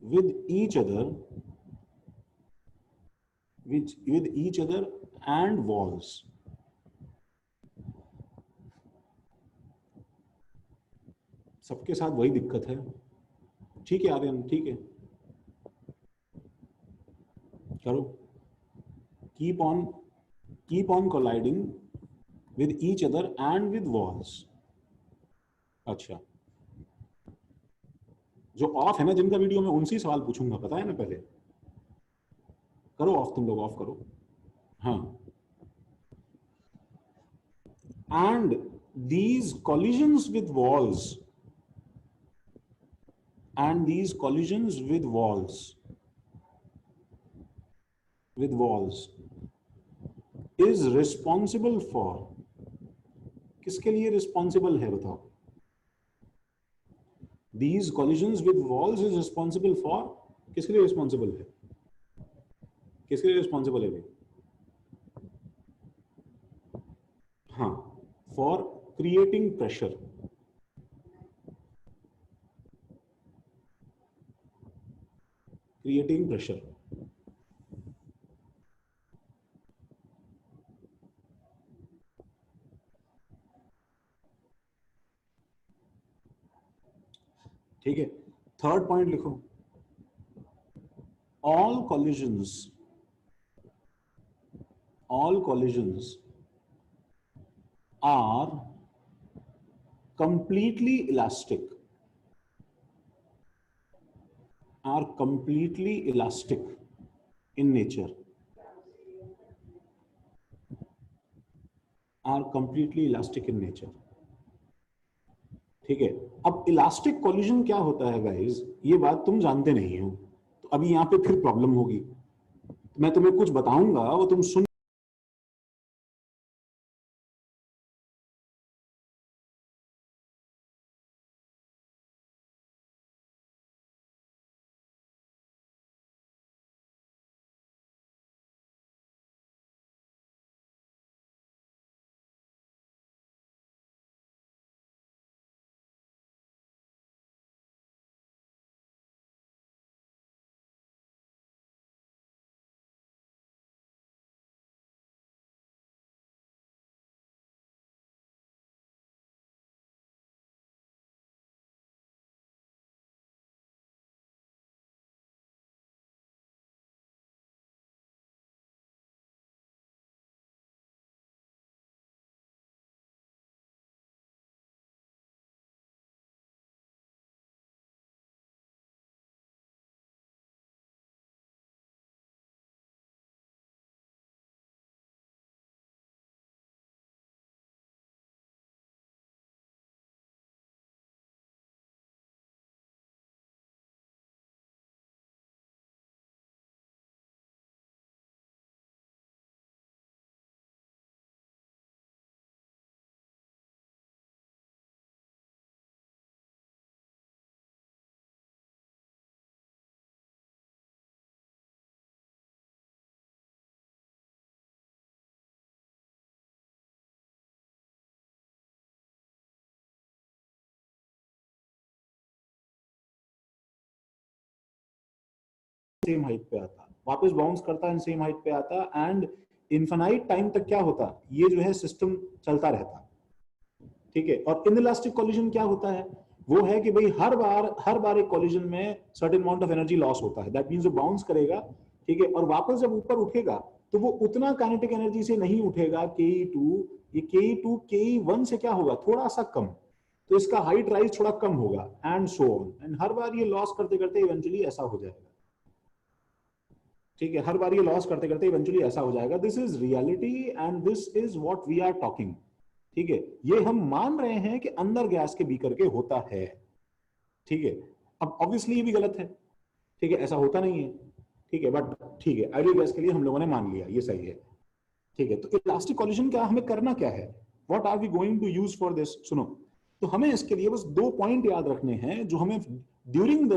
with each other and walls. सबके साथ वही दिक्कत है। ठीक है आर्यन, ठीक है, करो। keep on colliding with each other and with walls। अच्छा, जो ऑफ है ना जिनका वीडियो, में उनसे ही सवाल पूछूंगा, पता है ना। पहले करो ऑफ, तुम लोग ऑफ करो। हाँ, and these collisions with walls is responsible for, किसके लिए रिस्पॉन्सिबल है बताओ? These collisions with walls is responsible for, किसके लिए रिस्पॉन्सिबल है? किसके लिए रिस्पॉन्सिबल है भाई? हाँ, for creating pressure। ठीक है, थर्ड पॉइंट लिखो। all collisions are completely elastic in nature, ठीक है। अब इलास्टिक कोलिजन क्या होता है गाइस, ये बात तुम जानते नहीं हो, तो अभी यहां पे फिर प्रॉब्लम होगी। मैं तुम्हें कुछ बताऊंगा, वो तुम सुन, सेम हाइट पे आता, वापस बाउंस करता है, सेम हाइट पे आता, एंड इनफाइनाइट टाइम तक क्या होता, ये जो है सिस्टम चलता रहता। ठीक है, और इनइलास्टिक कोलिजन क्या होता है, वो है कि भाई हर बार एक कोलिजन में certain amount of energy loss होता है। दैट मींस वो बाउंस करेगा, ठीक है, और वापस जब ऊपर उठेगा तो वो उतना काइनेटिक एनर्जी से नहीं उठेगा ke2, ये ke2 ke1 से क्या होगा, थोड़ा सा कम, तो इसका हाइट राइज थोड़ा कम होगा, एंड सो ऑन, एंड हर बार ये लॉस करते करते इवेंचुअली ऐसा हो जाएगा। ठीक है, हर बार ये लॉस करते करते इवेंचुअली ऐसा हो जाएगा। This is reality and this is what we are talking. ठीक है, ये हम मान रहे हैं कि अंदर गैस के बीकर के होता है। ठीक है, अब ऑब्वियसली ये भी गलत है। ठीक है, ऐसा होता नहीं है। ठीक है, बट ठीक है, आइडियल गैस के लिए हम लोगों ने मान लिया ये सही है। ठीक है, तो इलास्टिक कोलिजन क्या, हमें करना क्या है, what are we going to use for this. सुनो, तो हमें इसके लिए बस 2 पॉइंट याद रखने हैं जो हमें ड्यूरिंग द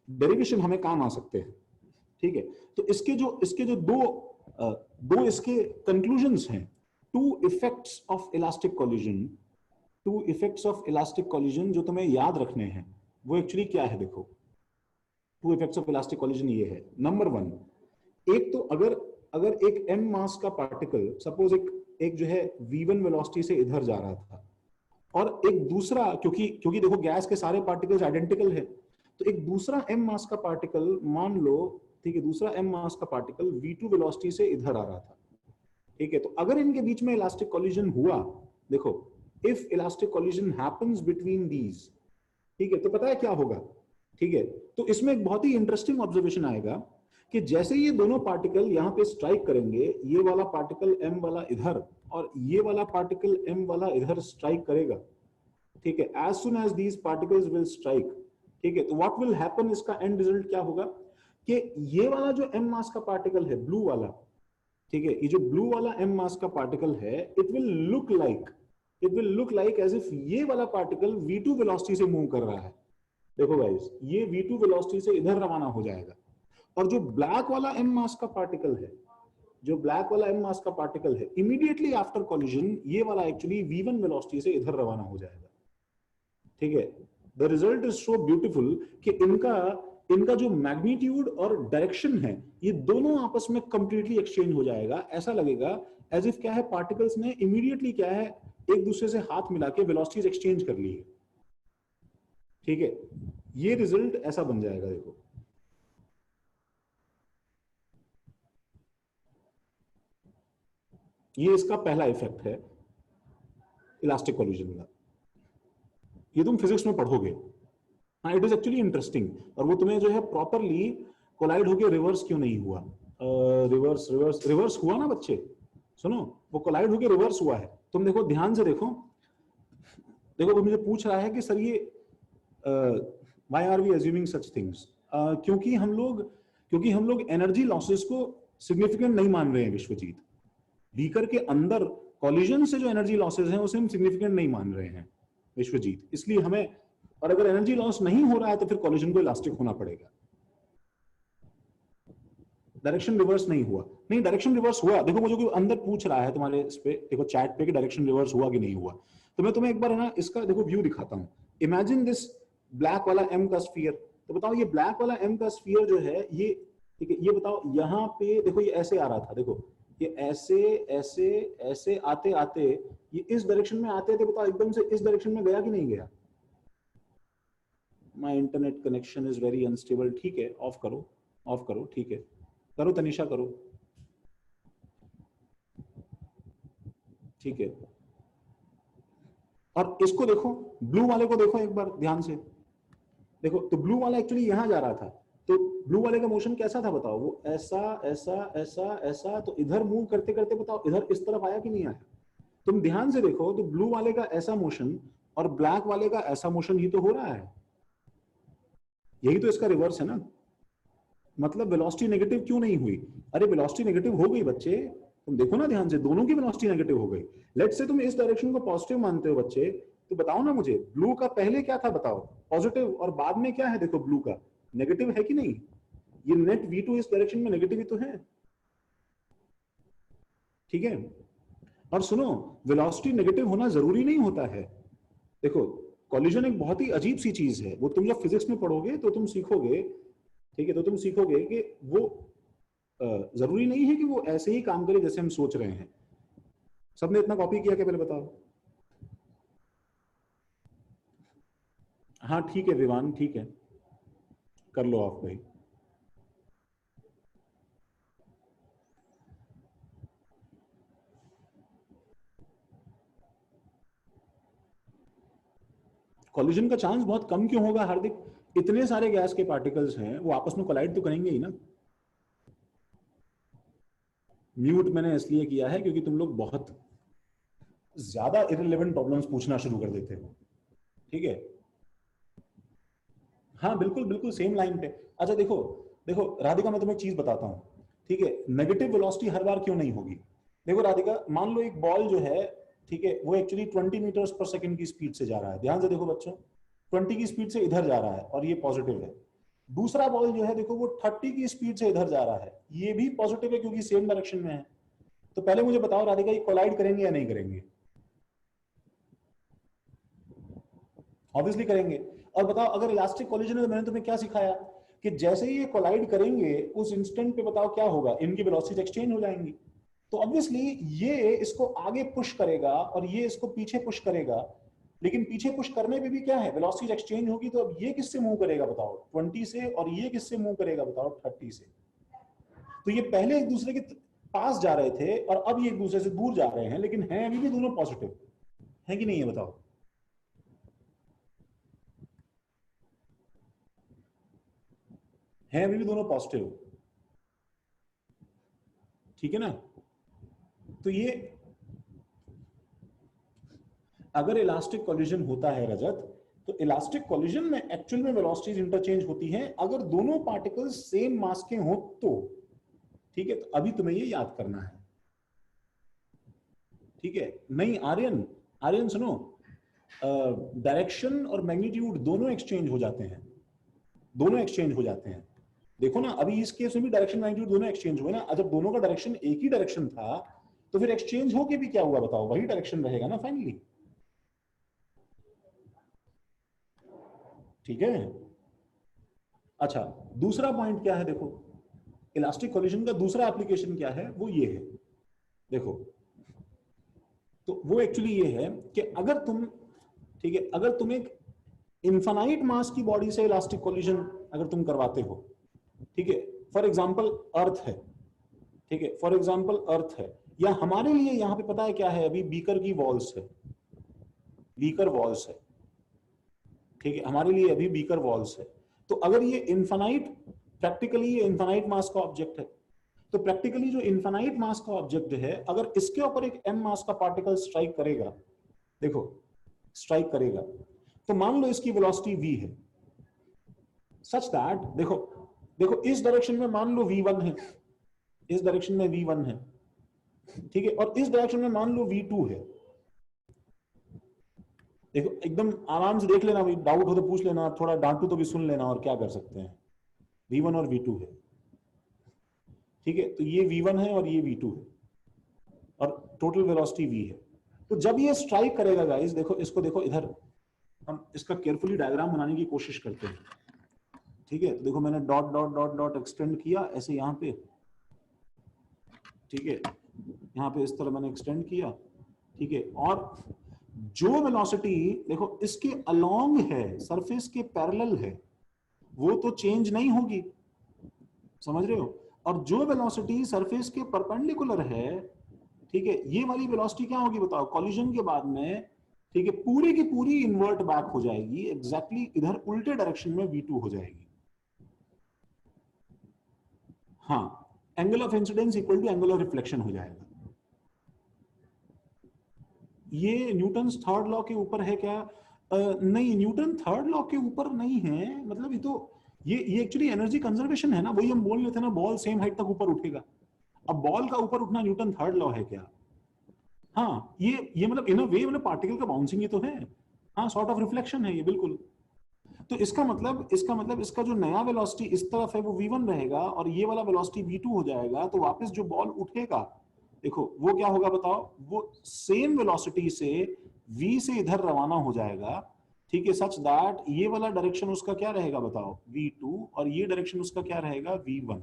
डेरिवेशन हमें काम आ सकते हैं। ठीक है, तो इसके जो दो इसके कंक्लूजन्स हैं, two effects of elastic collision जो तुम्हें याद रखने हैं वो एक्चुअली क्या है। देखो, two effects of elastic collision ये है। नंबर 1, एक तो अगर एक m मास का पार्टिकल सपोज एक जो है v1 वेलोसिटी से इधर जा रहा था, और एक दूसरा, क्योंकि देखो गैस के सारे पार्टिकल्स आइडेंटिकल है, तो एक दूसरा m मास का पार्टिकल मान लो, ठीक है, दूसरा m मास का पार्टिकल v2 वेलोसिटी से इधर आ रहा था। ठीक है, तो अगर इनके बीच में इलास्टिक कोलिजन हुआ, देखो, if elastic collision happens between these, ठीक है, तो पता है क्या होगा। ठीक है, तो इसमें एक बहुत ही इंटरेस्टिंग ऑब्जर्वेशन आएगा कि जैसे ये दोनों पार्टिकल यहाँ पे स्ट्राइक करेंगे, ये वाला पार्टिकल m वाला इधर और ये वाला पार्टिकल m वाला इधर स्ट्राइक करेगा। ठीक है, as soon as these particles will strike, ठीक है, तो व्हाट विल हैपन, इसका एंड रिजल्ट क्या होगा कि ये वाला जो m मास का पार्टिकल है, ब्लू वाला, ठीक है, ये जो ब्लू वाला m मास का पार्टिकल है, it will look like as if ये वाला पार्टिकल v2 वेलोसिटी से मूव कर रहा है। देखो गाइस, ये v2 वेलोसिटी से इधर रवाना हो जाएगा, और जो ब्लैक वाला m मास का पार्टिकल है, इमीडिएटली आफ्टर कोलिजन ये वाला एक्चुअली v1 वेलोसिटी से इधर रवाना हो जाएगा। ठीक है, the result is so beautiful कि इनका जो मैग्नीट्यूड और डायरेक्शन है, ये दोनों आपस में कंप्लीटली एक्सचेंज हो जाएगा। ऐसा लगेगा एज इफ क्या है, पार्टिकल्स ने इमीडिएटली क्या है, एक दूसरे से हाथ मिला के वेलोसिटीज एक्सचेंज कर ली है। ठीक है, ये रिजल्ट ऐसा बन जाएगा। देखो, ये इसका पहला इफेक्ट है इलास्टिक कोलिजन का। ये तुम फिजिक्स में पढ़ोगे। हाँ, इट इज एक्चुअली इंटरेस्टिंग, और वो तुम्हें जो है प्रॉपरली कोलाइड होके रिवर्स क्यों नहीं हुआ, रिवर्स हुआ ना बच्चे, सुनो, वो कोलाइड होके रिवर्स हुआ है। तुम देखो, ध्यान से देखो, वो मुझे पूछ रहा है कि सर ये why are we assuming such things, क्योंकि हम लोग एनर्जी लॉसेस को सिग्निफिकेंट नहीं मान रहे हैं विश्वजीत। बीकर के अंदर कोलिजन से जो एनर्जी लॉसेस हैं उसे हम सिग्निफिकेंट नहीं मान रहे हैं विश्वजीत, इसलिए हमें, और अगर एनर्जी लॉस नहीं हो रहा है तो फिर कोलिजन को इलास्टिक होना पड़ेगा। डायरेक्शन रिवर्स नहीं हुआ, नहीं डायरेक्शन रिवर्स हुआ। देखो, मुझे कोई अंदर पूछ रहा है तुम्हारे इस पे, देखो चैट पे, कि डायरेक्शन रिवर्स हुआ कि नहीं हुआ, तो मैं तुम्हें एक बार ना इसका देखो व्यू दिखाता हूं। इमेजिन दिस ब्लैक वाला m का स्फीयर, तो बताओ ये ब्लैक वाला m का स्फीयर जो है ये, ठीक है, ये बताओ यहाँ पे देखो, ये ऐसे आ रहा था, देखो ये ऐसे ऐसे ऐसे आते आते ये इस डायरेक्शन में आते थे, बताओ एकदम से इस डायरेक्शन में गया कि नहीं गया। My internet connection is very unstable. ठीक है, ऑफ करो, ठीक है, करो तनिषा, करो, ठीक है। और इसको देखो, ब्लू वाले को देखो एक बार ध्यान से, देखो, तो ब्लू वाला एक्चुअली यहां जा रहा था, तो ब्लू वाले का मोशन कैसा था बताओ, वो ऐसा ऐसा ऐसा ऐसा, तो इधर मूव करते करते बताओ इधर इस तरफ आया कि नहीं आया। तुम ध्यान से देखो, तो ब्लू वाले का ऐसा मोशन और ब्लैक वाले का ऐसा मोशन ही तो हो रहा है, यही तो इसका रिवर्स है ना। मतलब वेलोसिटी नेगेटिव क्यों नहीं हुई, अरे वेलोसिटी नेगेटिव हो गई बच्चे, तुम देखो ना ध्यान से, दोनों की वेलोसिटी नेगेटिव हो गई। लेट्स से तुम इस डायरेक्शन को पॉजिटिव मानते हो बच्चे, तो बताओ ना मुझे, ब्लू का पहले क्या था बताओ, पॉजिटिव, और बाद में क्या है, देखो ब्लू का नेगेटिव है कि नहीं। ये नेट v2 इस डायरेक्शन में नेगेटिव ही तो है। ठीक है, और सुनो, वेलोसिटी नेगेटिव होना जरूरी नहीं होता है। देखो, कोलिजन एक बहुत ही अजीब सी चीज है, वो तुम जब फिजिक्स में पढ़ोगे तो तुम सीखोगे, ठीक है, तो तुम सीखोगे कि वो जरूरी नहीं है कि वो ऐसे ही काम करे जैसे हम सोच रहे हैं। सबने इतना कॉपी किया क्या, पहले बताओ। हाँ ठीक है विवान, ठीक है, कर लो आप भाई। कॉलिजन का चांस बहुत कम क्यों होगा हार्दिक? इतने सारे गैस के पार्टिकल्स हैं, वो आपस में कोलाइड तो करेंगे ही ना। म्यूट मैंने इसलिए किया है क्योंकि तुम लोग बहुत ज्यादा इररिलेवेंट प्रॉब्लम्स पूछना शुरू कर देते हो, ठीक है? हाँ बिल्कुल बिल्कुल सेम लाइन पे। अच्छा देखो देखो राधिका, मैं तुम्हें एक चीज बताता हूँ, ठीक है? नेगेटिव वेलोसिटी हर बार क्यों नहीं होगी? देखो राधिका, मान लो एक बॉल जो है, ठीक है, वो एक्चुअली 20 मीटर्स पर सेकंड की स्पीड से जा रहा है। ध्यान से देखो बच्चों, 20 की स्पीड से इधर जा रहा है और ये पॉजिटिव है। दूसरा बॉल जो है देखो, वो 30 की स्पीड से इधर जा रहा है, ये भी पॉजिटिव है क्योंकि सेम डायरेक्शन में है। तो पहले मुझे बताओ राधिका, ये कोलाइड करेंगे या नहीं करेंगे? ऑब्वियसली करेंगे। और बताओ, अगर इलास्टिक कोलिजन है तो मैंने तुम्हें क्या सिखाया कि जैसे ही ये कोलाइड करेंगे उस इंस्टेंट पे बताओ क्या होगा, इनकी वेलोसिटी एक्सचेंज हो जाएंगी। तो ऑब्वियसली ये इसको आगे पुश करेगा और ये इसको पीछे पुश करेगा, लेकिन पीछे पुश करने पे भी क्या है, वेलोसिटी एक्सचेंज होगी। तो अब ये किससे मूव करेगा बताओ, 20 से, और ये किससे मूव करेगा बताओ, 30 से। तो ये पहले एक दूसरे के पास जा रहे थे और अब ये एक दूसरे से दूर जा रहे हैं, लेकिन हैं अभी भी दोनों पॉजिटिव, है कि नहीं है बताओ? हैं अभी भी दोनों पॉजिटिव, ठीक है ना? तो ये अगर इलास्टिक कोलिजन होता है रजत, तो इलास्टिक कोलिजन में एक्चुअल में वेलोसिटीज इंटरचेंज होती हैं अगर दोनों पार्टिकल्स सेम मास के हो तो, ठीक है? तो अभी तुम्हें ये याद करना है, ठीक है? नहीं आर्यन, आर्यन सुनो, डायरेक्शन और मैग्नीट्यूड दोनों एक्सचेंज हो जाते हैं, दोनों एक्सचेंज हो जाते हैं। देखो ना, अभी इस केस में भी डायरेक्शन मैग्नीट्यूड दोनों एक्सचेंज हुए ना। जब दोनों का डायरेक्शन एक ही डायरेक्शन था तो फिर एक्सचेंज होके भी क्या हुआ बताओ, वही डायरेक्शन रहेगा ना फाइनली, ठीक है? अच्छा, दूसरा पॉइंट क्या है देखो, इलास्टिक कोलिजन का दूसरा एप्लीकेशन क्या है, वो ये है देखो। तो वो एक्चुअली ये है कि अगर तुम, ठीक है, अगर तुम एक इनफाइनाइट मास की बॉडी से इलास्टिक कोलिजन अगर तुम करवाते हो, ठीक है, फॉर एग्जांपल अर्थ है, ठीक है, फॉर एग्जांपल अर्थ है, या हमारे लिए यहां पे पता है क्या है, अभी बीकर की वॉल्स है, बीकर वॉल्स है, ठीक है, हमारे लिए अभी बीकर वॉल्स है। तो अगर ये इनफाइनाइट, प्रैक्टिकली ये इनफाइनाइट मास का ऑब्जेक्ट है, तो प्रैक्टिकली जो इनफाइनाइट मास का ऑब्जेक्ट है, अगर इसके ऊपर एक m मास का पार्टिकल स्ट्राइक करेगा, देखो स्ट्राइक करेगा, तो मान लो इसकी वेलोसिटी v है, सच दैट देखो देखो इस डायरेक्शन में मान लो v1 है, इस डायरेक्शन में v1 है, ठीक है, और इस डायरेक्शन में मान लो v2 है। देखो एकदम आराम से देख लेना, भाई डाउट हो तो पूछ लेना, थोड़ा डांटू तो भी सुन लेना, और क्या कर सकते हैं, v1 और v2 है, ठीक है? तो ये v1 है और ये v2 है और टोटल वेलोसिटी v है। तो जब ये स्ट्राइक करेगा गाइस, देखो इसको, देखो इधर हम इसका केयरफुली डायग्राम बनाने की कोशिश करते हैं, ठीक है? तो देखो मैंने dot dot dot dot extend किया ऐसे यहाँ पे, ठीक है, यहाँ पे इस तरह मैंने एक्सटेंड किया, ठीक है, और जो वेलोसिटी देखो इसके अलोंग है, सरफेस के पैरेलल है, वो तो चेंज नहीं होगी, समझ रहे हो? और जो वेलोसिटी सरफेस के परपेंडिकुलर है, ठीक है, ये वाली वेलोसिटी क्या होगी बताओ, कॉलिजन के बाद में, ठीक है, पूरी की पूरी इन्वर्ट बैक हो जाएगी, एग्जैक्टली इधर उल्टे डायरेक्शन में v2 हो जाएगी। हाँ, angle of incidence equal to angle of reflection हो जाएगा। ये न्यूटन थर्ड लॉ के ऊपर है क्या? नहीं, न्यूटन थर्ड लॉ के ऊपर नहीं है, मतलब ये तो ये एक्चुअली एनर्जी कंजर्वेशन है ना, वही हम बोल रहे थे ना, बॉल सेम हाइट तक ऊपर उठेगा। अब बॉल का ऊपर उठना न्यूटन थर्ड लॉ है क्या? हाँ, ये मतलब इन अ वे मतलब पार्टिकल का बाउंसिंग ही तो है, हाँ, सॉर्ट ऑफ रिफ्लेक्शन है ये, बिल्कुल। तो इसका मतलब इसका जो नया वेलोसिटी इस तरफ है वो v1 रहेगा और ये वाला वेलोसिटी v2 हो जाएगा। तो वापस जो बॉल उठेगा, देखो वो क्या होगा बताओ, वो सेम वेलोसिटी से v से इधर रवाना हो जाएगा, ठीक है, सच दैट ये वाला डायरेक्शन उसका क्या रहेगा बताओ, v2, और ये डायरेक्शन उसका क्या रहेगा, v1,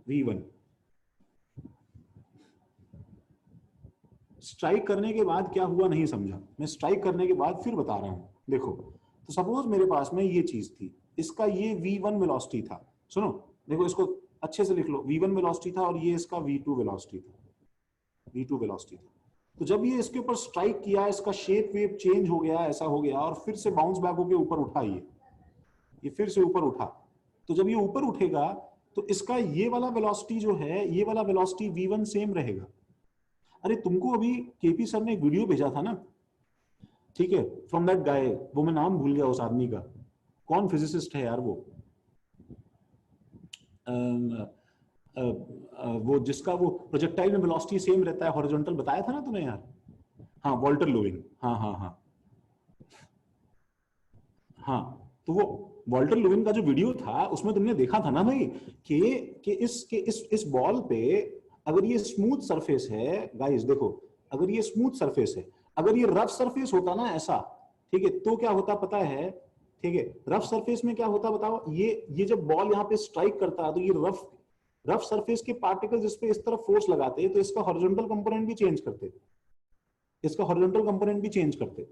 v1। स्ट्राइक करने के बाद क्या हुआ नहीं समझा, मैं स्ट्राइक करने के बाद फिर बता रहा हूं। देखो, तो सपोज मेरे पास में ये चीज थी, इसका ये v1 वेलोसिटी था, सुनो देखो इसको अच्छे से लिख लो, v1 वेलोसिटी था और ये इसका v2 वेलोसिटी था, v2 वेलोसिटी था। तो जब ये इसके ऊपर स्ट्राइक किया, इसका शेप वेप चेंज हो गया, ऐसा हो गया, और फिर से बाउंस बैक होके ऊपर उठा, ये फिर से ऊपर उठा। तो जब ये ऊपर उठेगा तो इसका ये वाला वेलोसिटी जो है, ये वाला वेलोसिटी v1 सेम रहेगा। अरे तुमको अभी केपी सर ने एक वीडियो भेजा था ना, ठीक है, फ्रॉम दैट गाय, वो मैं नाम भूल गया उस आदमी का, कौन फिजिसिस्ट है यार वो, वो जिसका वो प्रोजेक्टाइल में वेलोसिटी सेम रहता है हॉरिजॉन्टल, बताया था ना तुम्हें यार, हाँ वॉल्टर लोविन, हाँ हाँ हाँ हाँ। तो वो वॉल्टर लोविन का जो वीडियो था उसमें तुमने देखा था ना भाई कि इस बॉल पे अगर ये स्मूथ सरफेस है, गाइस देखो, अगर ये स्मूथ सरफेस है, अगर ये रफ सरफेस होता ना ऐसा, ठीक है, तो क्या होता पता है, ठीक है, रफ सरफेस में क्या होता बताओ, ये जब बॉल यहाँ पे स्ट्राइक करता है तो ये रफ सरफेस के पार्टिकल्स इस पे इस तरफ फोर्स लगाते हैं, तो इसका हॉरिजॉन्टल कंपोनेंट भी चेंज करते, इसका हॉरिजॉन्टल कंपोनेंट भी चेंज करते।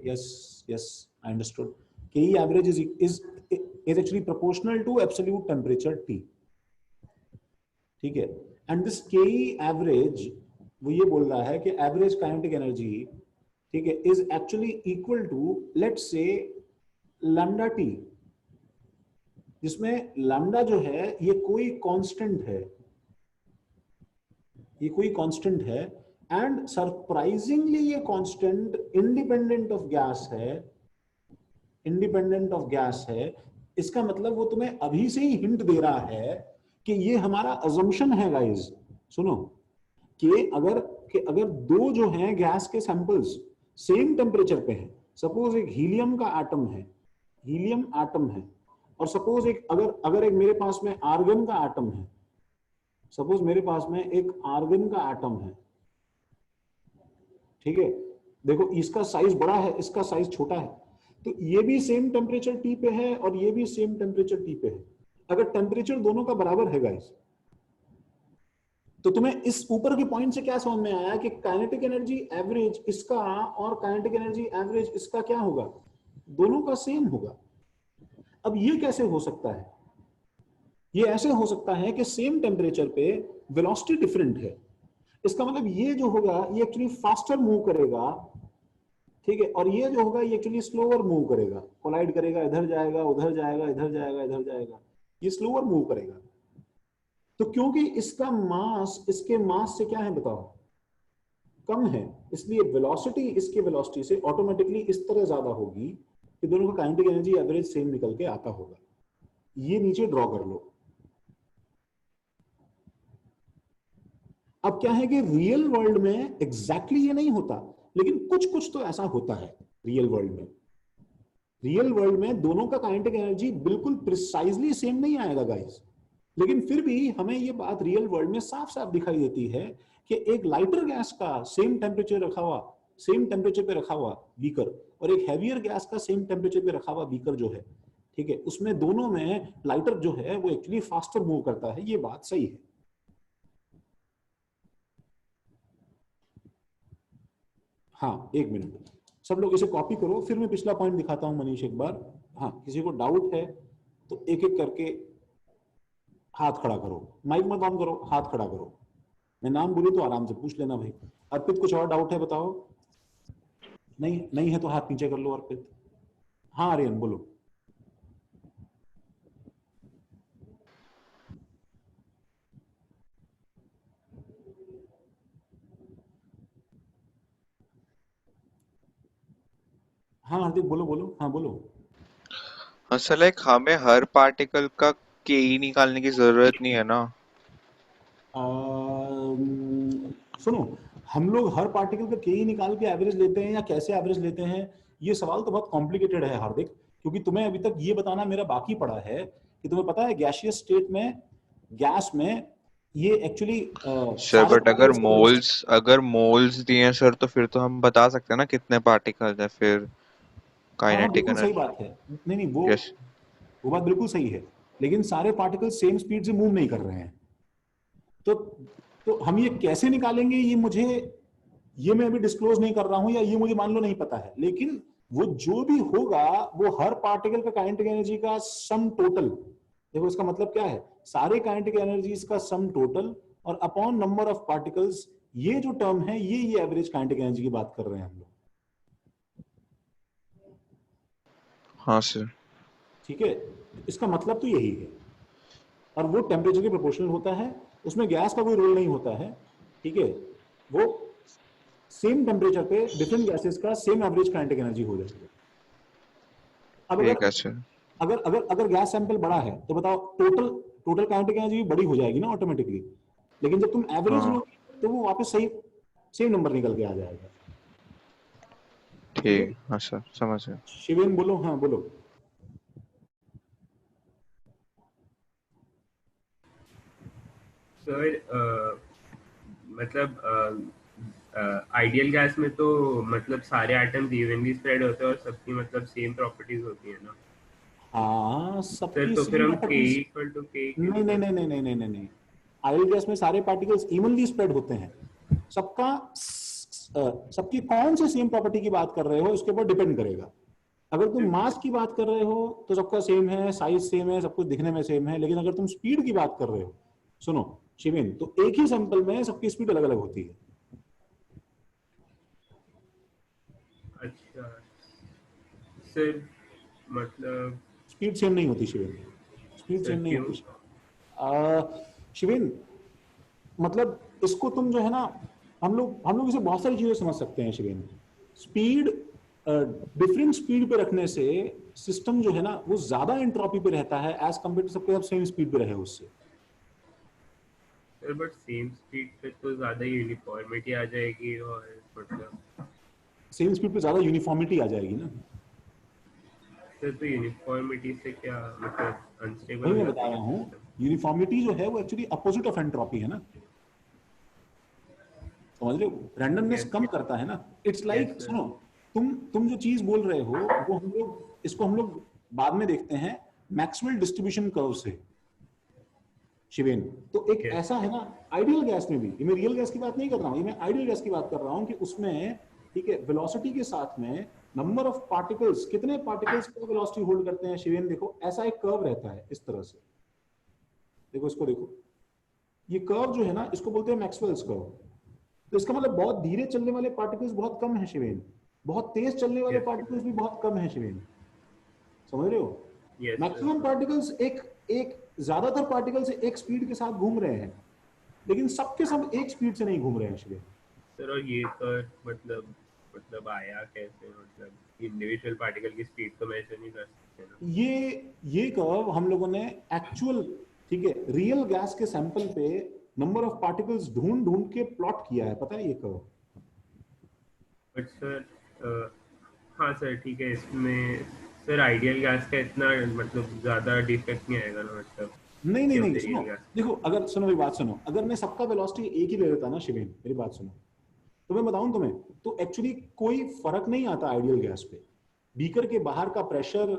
yes, I understood. KE average is actually proportional to absolute temperature T. ठीक है, and this KE average वो ये बोल रहा है कि average kinetic energy, ठीक है, is actually equal to let's say lambda T, जिसमें लैम्डा जो है ये कोई कांस्टेंट है, ये कोई कांस्टेंट है, एंड सरप्राइजिंगली ये कांस्टेंट इंडिपेंडेंट ऑफ गैस है, इंडिपेंडेंट ऑफ गैस है। इसका मतलब वो तुम्हें अभी से ही हिंट दे रहा है कि ये हमारा अजम्पशन है गाइस, सुनो, कि अगर दो जो हैं गैस के सैंपल्स सेम टेम्परेचर पे हैं, सपोज एक हीलियम का एटम है, हीलियम एटम है, और सपोज एक अगर एक मेरे पास में आर्गन का एटम है, सपोज मेरे पास में एक आर्गन का एटम है, ठीक है, देखो इसका साइज बड़ा है, इसका साइज छोटा है, तो ये भी सेम टेम्परेचर T पे है और ये भी सेम टेम्परेचर T पे है। अगर टेम्परेचर दोनों का बराबर है गाइस, तो तुम्हें इस ऊपर के पॉइंट से क्या समझ में आया कि काइनेटिक एनर्जी एवरेज इसका और काइनेटिक एनर्जी एवरेज इसका क्या होगा, दोनों का सेम होगा। अब ये कैसे हो सकता है? ये ऐसे हो सकता है कि सेम टेम्परेचर पे वेलोसिटी डिफरेंट है, इसका मतलब ये जो होगा ये एक्चुअली फास्टर मूव करेगा, ठीक है, और ये जो होगा ये एक्चुअली स्लोअर मूव करेगा, कोलाइड करेगा, इधर जाएगा, उधर जाएगा, इधर जाएगा, इधर जाएगा, ये स्लोअर मूव करेगा। तो क्योंकि इसका मास इसके मास से क्या है बताओ, कम है, इसलिए वेलोसिटी इसके वेलोसिटी से ऑटोमेटिकली इस तरह ज्यादा होगी कि दोनों का काइनेटिक एनर्जी एवरेज सेम निकल के आता होगा। ये नीचे ड्रॉ कर लो। अब क्या है कि रियल वर्ल्ड में एग्जैक्टली ये नहीं होता, लेकिन कुछ कुछ तो ऐसा होता है रियल वर्ल्ड में। रियल वर्ल्ड में दोनों का काइनेटिक एनर्जी बिल्कुल प्रिसाइजली सेम नहीं आएगा गाइस, लेकिन फिर भी हमें ये बात रियल वर्ल्ड में साफ साफ दिखाई देती है कि एक लाइटर गैस का सेम टेम्परेचर पे रखा हुआ बीकर और एक हैवियर गैस का सेम टेम्परेचर पे रखा हुआ बीकर जो है, ठीक है, उसमें दोनों में लाइटर जो है वो एक्चुअली फास्टर मूव करता है। ये बात सही है। हाँ, एक मिनट, सब लोग इसे कॉपी करो, फिर मैं पिछला पॉइंट दिखाता हूं मनीष एक बार। हाँ, किसी को डाउट है तो एक एक करके हाथ खड़ा करो, माइक मत ऑन करो, हाथ खड़ा करो, मैं नाम बोलूं तो आराम से पूछ लेना भाई। अर्पित कुछ और डाउट है बताओ? नहीं है तो हाथ नीचे कर लो अर्पित। हाँ आर्यन बोलो। हाँ हार्दिक बोलो बोलो, हाँ बोलो। असल है हमें हर पार्टिकल का के निकालने की जरूरत नहीं है ना। सुनो, हम लोग हर पार्टिकल का के निकाल के एवरेज लेते हैं या कैसे एवरेज लेते हैं, ये सवाल तो बहुत कॉम्प्लिकेटेड है हार्दिक, क्योंकि तुम्हें अभी तक ये बताना मेरा बाकी पड़ा है कि तुम्हें पता है गैसियस स्टेट में, गैस में ये एक्चुअली सर बट अगर मोल्स दिए सर तो फिर तो हम बता सकते हैं ना कितने पार्टिकल्स है फिर काइनेटिक बिल्कुल सही एनर्जी। बात है। नहीं वो बात बिल्कुल सही है, लेकिन सारे पार्टिकल सेम स्पीड से मूव नहीं कर रहे हैं, तो हम ये कैसे निकालेंगे, ये मैं अभी डिस्क्लोज नहीं कर रहा हूं, या ये मुझे मान लो नहीं पता है, लेकिन वो जो भी होगा वो हर पार्टिकल का काइनेटिक एनर्जी का सम टोटल, देखो इसका मतलब क्या है, सारे काइनेटिक एनर्जीज का सम टोटल और अपॉन नंबर ऑफ पार्टिकल्स, ये जो टर्म है ये एवरेज काइनेटिक एनर्जी की बात कर रहे हैं हम लोग। हाँ सर ठीक है, इसका मतलब तो यही है, और वो टेम्परेचर के प्रोपोर्शनल होता है, उसमें गैस का कोई रोल नहीं होता है, ठीक है, वो सेम टेम्परेचर पे डिफरेंट गैसेस का सेम एवरेज काइनेटिक एनर्जी हो जाती है। अब अगर गैस सैंपल बड़ा है तो बताओ टोटल काइनेटिक एनर्जी भी बड़ी हो जाएगी ना ऑटोमेटिकली, लेकिन जब तुम एवरेज लोगे तो वो वापस सही सेम नंबर निकल के आ जाएगा। ठीक, हाँ सर समझ गया। शिवेन बोलो। हाँ बोलो। सर मतलब आइडियल गैस में तो मतलब सारे एटम्स इवनली स्प्रेड होते हैं और सबकी मतलब सेम प्रॉपर्टीज होती है ना। हाँ सबकी तो फिर हम same K equal to K नहीं, आइडियल गैस में सारे पार्टिकल्स इवनली स्प्रेड होते हैं, सबका सबकी कौन से सेम प्रॉपर्टी की बात कर रहे हो उसके ऊपर डिपेंड करेगा। अगर तुम मास की बात कर रहे हो तो सबका सेम है, साइज सेम है, सब कुछ दिखने में सेम है। लेकिन अगर तुम स्पीड की बात कर रहे हो, सुनो शिवेन, तो एक ही सैंपल में सबकी स्पीड अलग अलग होती है। अच्छा सर, मतलब स्पीड सेम नहीं होती शिवेन, स्पीड सर सेम नहीं क्यों? होती शिवेन। मतलब इसको तुम जो है ना, हम लोग इसे बहुत सारी चीजें समझ सकते हैं शिवेन। स्पीड, डिफरेंट स्पीड पे रखने से सिस्टम जो है ना वो ज्यादा एंट्रोपी पे रहता है एज कम्पेयर टू सबके सब सेम स्पीड पे रहे उससे। सर बट सेम स्पीड पे तो ज्यादा यूनिफॉर्मिटी आ जाएगी, और मतलब सेम स्पीड पे ज्यादा यूनिफॉर्मिटी आ जाएगी ना। सर तो यूनिफॉर्मिटी से क्या मतलब अनस्टेबल वही हो मैं जाता बता है रहा हूँ, सिस्टम? यूनिफॉर्मिटी जो है वो एक्चुअली अपोजिट ऑफ एंट्रोपी है ना, समझ रहे हो? रैंडमनेस यस कम करता है ना। It's yes like, sir. सुनो, तुम जो चीज बोल रहे हो वो हम लोग बाद में देखते हैं मैक्सवेल डिस्ट्रीब्यूशन कर्व से शिवेन। तो एक यस ऐसा है ना, आइडियल गैस में भी, ये मैं रियल गैस की बात नहीं कर रहा हूँ, ये मैं आइडियल गैस की बात कर रहा हूँ कि उसमें, ठीक है, वेलोसिटी के साथ में नंबर ऑफ पार्टिकल्स, कितने पार्टिकल्स को वेलोसिटी होल्ड करते हैं शिवेन। देखो ऐसा एक कर्व रहता है इस तरह से, देखो इसको देखो, ये कर्व जो है ना इसको बोलते हैं मैक्सवेल्स कर्व। तो इसका मतलब बहुत धीरे चलने वाले पार्टिकल्स बहुत कम है शिवेन, बहुत तेज चलने वाले यस पार्टिकल्स भी बहुत कम है शिवेन, समझ रहे हो? Yes sir. मैक्सिमम पार्टिकल्स एक एक ज्यादातर पार्टिकल्स एक स्पीड के साथ घूम रहे हैं, लेकिन सबके सब एक स्पीड से नहीं घूम रहे हैं शिवेन। सर और ये कर्व मतलब आया कैसे? मतलब इंडिविजुअल पार्टिकल की स्पीड तो मेजर नहीं कर सकते ना? ये कर्व हम लोगों ने एक्चुअल, ठीक है, रियल गैस के सैंपल पे नंबर ऑफ पार्टिकल्स ढूंढ ढूंढ के प्लॉट किया है, पता है ये कर्व। बट सर हाँ सर ठीक है, इसमें सर आइडियल गैस का इतना मतलब ज्यादा डिफेक्ट नहीं आएगा ना, मतलब नहीं नहीं कि नहीं, अपने सुनो, रियल गैस? देखो अगर, सुनो मेरी बात सुनो, अगर मैं सबका वेलोसिटी एक ही ले लेता ना शिवेन, मेरी बात सुनो, तो मैं बताऊं तुम्हें, तो एक्चुअली कोई फर्क नहीं आता आइडियल गैस पे। बीकर के बाहर का प्रेशर,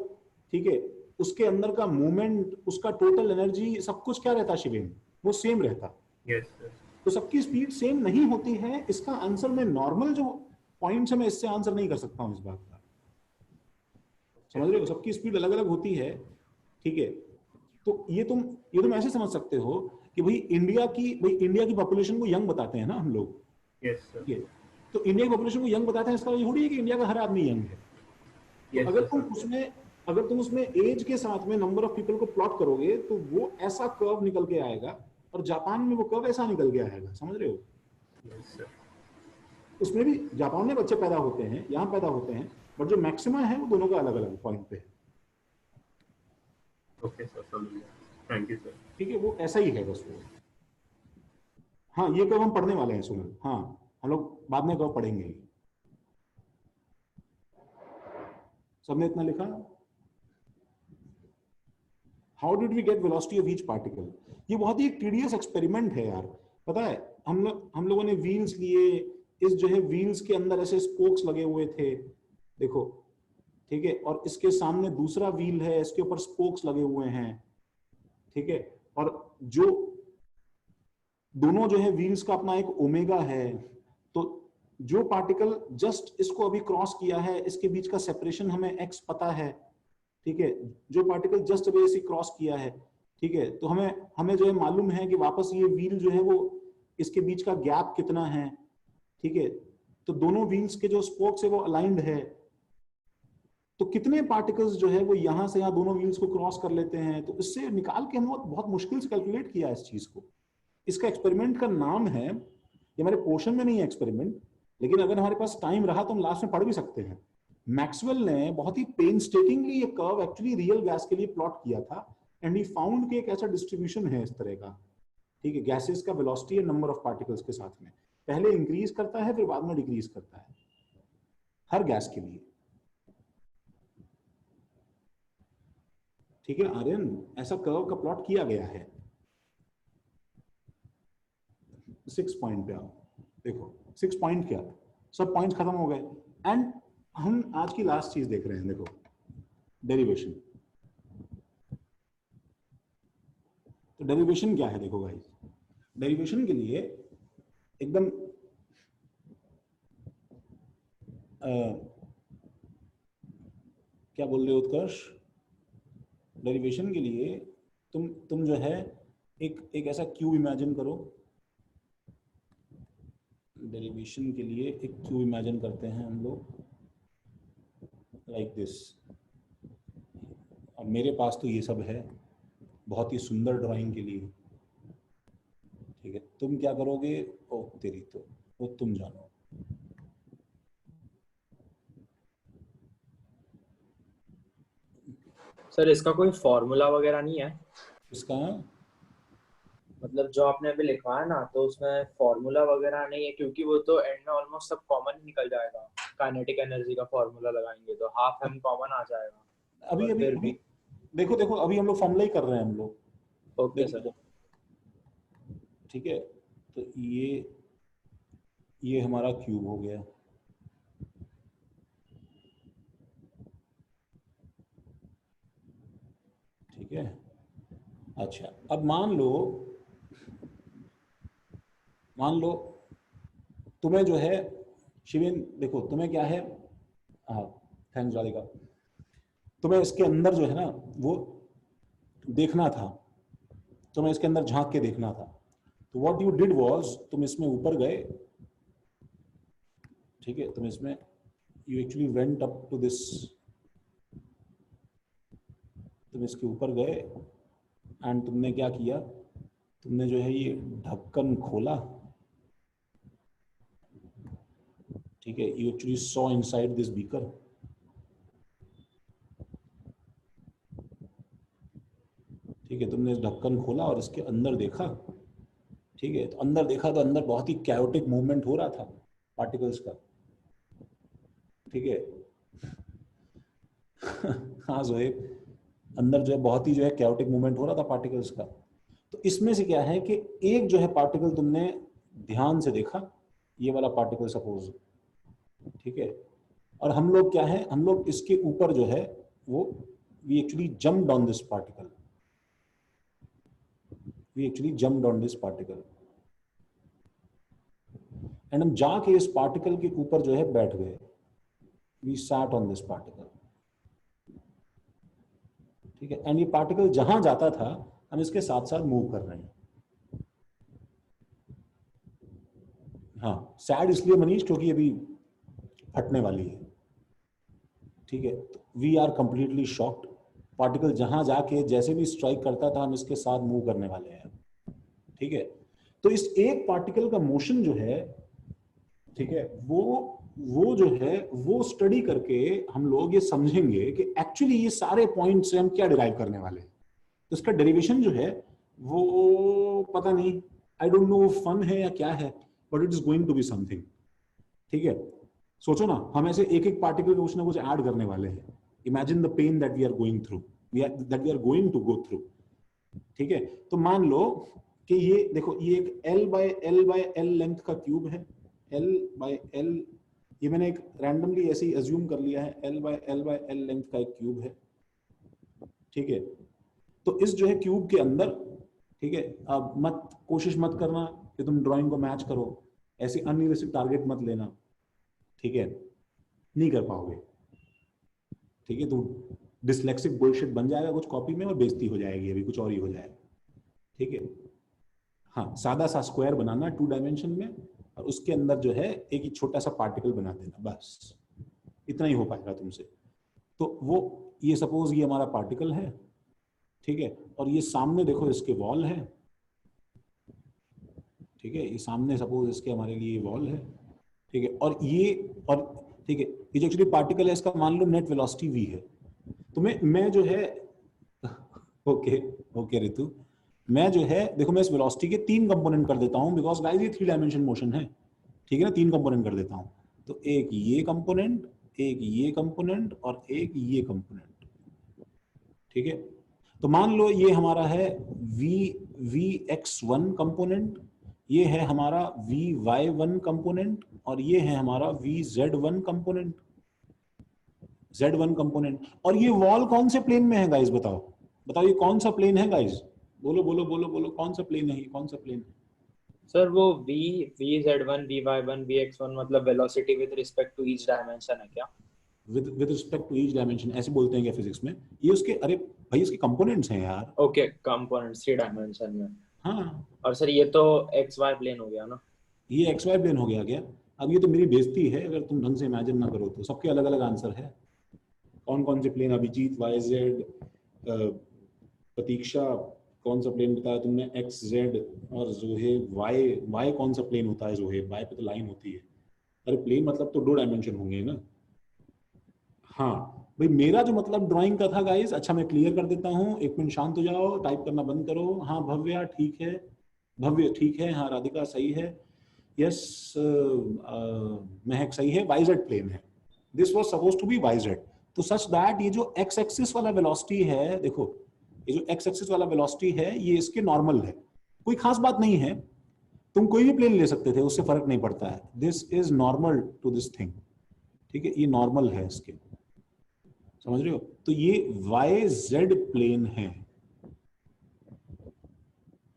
ठीक है, उसके अंदर का मूवमेंट, उसका टोटल एनर्जी, सब कुछ क्या रहता शिवेन, वो सेम रहता। Yes sir. तो सबकी स्पीड सेम नहीं होती है, इसका आंसर मैं नॉर्मल जो पॉइंट है मैं इससे आंसर नहीं कर सकता हूं इस बात का, समझ रहे हो? सबकी स्पीड अलग अलग होती है, ठीक है। तो ये तुम ऐसे समझ सकते हो कि भाई इंडिया की पॉपुलेशन को यंग बताते हैं ना हम लोग, यस सर। ठीक है, तो इंडिया की पॉपुलेशन को यंग बताते हैं, इसका ये थोड़ी है कि इंडिया का हर आदमी यंग है। तो यस अगर सर तुम समझे। उसमें एज के साथ में नंबर ऑफ पीपल को प्लॉट करोगे तो वो ऐसा कर्व निकल के आएगा, और जापान में वो कर्व ऐसा निकल के आएगा, समझ रहे हो? Yes sir. उसमें भी जापान में बच्चे पैदा होते हैं, यहाँ पैदा होते हैं, बट जो मैक्सिमम है वो दोनों का अलग अलग पॉइंट पे है, ओके सर समझ गया, थैंक यू सर। ठीक है, वो ऐसा ही है बस वो। हाँ ये कर्व हम पढ़ने वाले हैं सुनील, हाँ हम लोग बाद में कर्व पढ़ेंगे ही। सबने इतना लिखा? How did we get velocity of each particle? ये बहुत ही टीडियस एक्सपेरिमेंट है यार, पता है। हम लोगों ने व्हील्स लिए, इस जो है व्हील्स के अंदर ऐसे स्पोक्स लगे हुए थे, देखो, ठीक है, और इसके सामने दूसरा व्हील है, इसके ऊपर स्पोक्स लगे हुए हैं, ठीक है, और जो दोनों जो है व्हील्स का अपना एक ओमेगा है। तो जो पार्टिकल जस्ट इसको अभी क्रॉस किया है, इसके बीच का सेपरेशन हमें एक्स पता है, ठीक है, जो पार्टिकल जस्ट अभी ऐसे क्रॉस किया है, ठीक है, तो हमें जो है मालूम है कि वापस ये व्हील जो है वो इसके बीच का गैप कितना है, ठीक है, तो दोनों व्हील्स के जो स्पोक्स है वो अलाइंड है, तो कितने पार्टिकल्स जो है वो यहां से यहां दोनों व्हील्स को क्रॉस कर लेते हैं। तो इससे निकाल के हम बहुत मुश्किल से कैलकुलेट किया इस चीज को। इसका एक्सपेरिमेंट का नाम है, ये हमारे पोर्शन में नहीं है एक्सपेरिमेंट, लेकिन अगर हमारे पास टाइम रहा तो हम लास्ट में पढ़ भी सकते हैं। मैक्सवेल ने बहुत ही पेनस्टेकिंगली ये कर्व एक्चुअली रियल गैस के लिए प्लॉट किया था, एंड ही फाउंड कि एक ऐसा डिस्ट्रीब्यूशन है इस तरह का, ठीक है, गैसेस का velocity and number of particles के साथ में पहले इंक्रीज करता है फिर बाद में डिक्रीज करता है हर गैस के लिए, ठीक है। आर्यन, ऐसा कर्व का प्लॉट किया गया है। 6 पॉइंट पे आओ, देखो 6 पॉइंट क्या, सब पॉइंट्स खत्म हो गए, एंड हम आज की लास्ट चीज देख रहे हैं, देखो डेरिवेशन। तो डेरिवेशन क्या है, देखो गाइस, डेरिवेशन के लिए एकदम क्या बोल रहे हो उत्कर्ष? डेरिवेशन के लिए तुम जो है एक ऐसा क्यूब इमेजिन करो। डेरिवेशन के लिए एक क्यूब इमेजिन करते हैं हम लोग, लाइक दिस। अब मेरे पास तो ये सब है बहुत ही सुंदर ड्राइंग के लिए, ठीक है। तुम क्या करोगे? ओ तेरी तो वो तुम जानो। सर इसका कोई फॉर्मूला वगैरह नहीं है? इसका मतलब जो आपने अभी लिखवाया ना, तो उसमें फॉर्मूला वगैरह नहीं है, क्योंकि वो तो एंड में ऑलमोस्ट सब कॉमन निकल जाएगा। काइनेटिक एनर्जी का फॉर्मूला लगाएंगे तो हाफ एम कॉमन आ जाएगा। अभी और अभी फिर अभी देखो अभी हम लोग फॉर्मूला ही कर रहे हैं हम लोग। Okay sir. ठीक है, तो ये हमारा क्यूब हो गया। ठीक है, अच्छा अब मान लो तुम्हें जो है शिवेन, देखो तुम्हें क्या है, हाँ थैंक्स राधिका, तुम्हें इसके अंदर जो है ना वो देखना था, तुम्हें इसके अंदर झांक के देखना था। तो व्हाट यू डिड वाज, तुम इसमें ऊपर गए, ठीक है, तुम इसमें you actually went up to this, तुम इसके ऊपर गए एंड तुमने क्या किया, तुमने जो है ये ढक्कन खोला, ठीक है, you actually saw inside this beaker. ठीक है, तुमने इस ढक्कन खोला और इसके अंदर देखा, ठीक है, तो अंदर देखा तो अंदर बहुत ही कैओटिक मूवमेंट हो रहा था पार्टिकल्स का, ठीक है। हाँ जोएब, अंदर जो है बहुत ही जो है कैओटिक मूवमेंट हो रहा था पार्टिकल्स का। तो इसमें से क्या है कि एक जो है पार्टिकल तुमने ध्यान से देखा, ये वाला पार्टिकल सपोज, ठीक है, और हम लोग क्या है, हम लोग इसके ऊपर जो है वो we actually jumped on this particle, we actually jumped on this particle and हम जाके इस पार्टिकल के ऊपर जो है बैठ गए, we sat on this particle, ठीक है। एंड ये पार्टिकल जहां जाता था हम इसके साथ साथ मूव कर रहे हैं। हाँ सैड इसलिए मनीष क्योंकि अभी फटने वाली है, ठीक है। We are completely shocked, particle जहां जाके जैसे भी स्ट्राइक करता था हम इसके साथ मूव करने वाले हैं, ठीक है। तो इस एक पार्टिकल का मोशन जो है, ठीक है, वो जो है वो स्टडी करके हम लोग ये समझेंगे कि एक्चुअली ये सारे पॉइंट से हम क्या डिराइव करने वाले हैं। तो इसका डेरिवेशन जो है वो पता नहीं, आई डोंट नो फन है या क्या है, but it is going to be something, ठीक है। सोचो ना, हम ऐसे एक एक पार्टिकल को कुछ ना कुछ ऐड करने वाले हैं। Imagine the pain that we are going through, that we are going to go through, ठीक है। तो मान लो कि ये देखो, ये एक L बाय L लेंथ का क्यूब है, L बाय L, ये मैंने एक रैंडमली ऐसे ही अज्यूम कर लिया है, L बाय L लेंथ का एक क्यूब है, ठीक है। तो इस जो है क्यूब के अंदर, ठीक है, अब कोशिश मत करना कि तुम ड्राइंग को मैच करो, ऐसे अनरियलिस्टिक टारगेट मत लेना, ठीक है, नहीं कर पाओगे, ठीक है। तो डिसलेक्सिक बुलशिट बन जाएगा कुछ कॉपी में और बेइज्जती हो जाएगी, अभी कुछ और ही हो जाएगा, ठीक है। हाँ सादा सा स्क्वायर बनाना 2 डायमेंशन में और उसके अंदर जो है एक ही छोटा सा पार्टिकल बना देना, बस इतना ही हो पाएगा तुमसे। तो वो ये सपोज ये हमारा पार्टिकल है, ठीक है, और ये सामने देखो इसके वॉल है, ठीक है, ये सामने सपोज इसके हमारे लिए वॉल है, ठीक है, और ठीक है, ये जो एक्चुअली पार्टिकल है इसका मान लो नेट वेलोसिटी v है। तो मैं जो है ओके ऋतु, मैं जो है देखो मैं इस वेलोसिटी के 3 कंपोनेंट कर देता हूं, बिकॉज गाइस ये 3 डायमेंशन मोशन है, ठीक है ना, 3 कंपोनेंट कर देता हूं। तो एक ये कंपोनेंट, एक ये कंपोनेंट और एक ये कंपोनेंट, ठीक है। तो मान लो ये हमारा है vx1 कंपोनेंट, ये है हमारा vy1 कंपोनेंट और ये है हमारा vz1 कंपोनेंट, z1 कंपोनेंट। और ये वॉल कौन से प्लेन में है गाइस, बताओ ये कौन सा प्लेन है गाइस, बोलो कौन सा प्लेन है, ये कौन सा प्लेन है? सर वो vz1 vy1 vx1 मतलब velocity with respect to each dimension है क्या? With respect to each dimension ऐसे बोलते हैं क्या फिजिक्स में? ये उसके, अरे भाई इसके कंपोनेंट्स हैं यार। ओके, कंपोनेंट्स 3 डायमेंशन में। हाँ, और सर ये तो xy प्लेन हो गया ना? ये एक्स वाई प्लेन हो गया क्या? अब ये तो मेरी बेइज्जती है अगर तुम ढंग से इमेजिन ना करो तो। सबके अलग अलग आंसर है। कौन कौन से प्लेन? अभिजीत वाई जेड, प्रतीक्षा कौन सा प्लेन बताया तुमने? एक्स जेड, और जोहेब वाई। वाई कौन सा प्लेन होता है जोहेब? वाई पे तो लाइन होती है। अरे प्लेन मतलब तो 2 डायमेंशन होंगे ना। हाँ भाई, मेरा जो मतलब ड्राइंग का था गाइस, अच्छा मैं क्लियर कर देता हूँ, 1 मिनट शांत हो जाओ, टाइप करना बंद करो। हाँ भव्या ठीक है, भव्य ठीक है, हाँ राधिका सही है, यस महक सही है, वाईजेड प्लेन है। This was supposed to be YZ, तो सच दैट ये जो एक्स एक्सिस वाला वेलोसिटी है, देखो ये जो एक्स एक्सिस वाला वेलोसिटी है ये इसके नॉर्मल है, कोई खास बात नहीं है, तुम कोई भी प्लेन ले सकते थे, उससे फर्क नहीं पड़ता है। This is normal to this thing, ठीक है, ये नॉर्मल है इसके, समझ रहे हो? तो ये वाई जेड प्लेन है,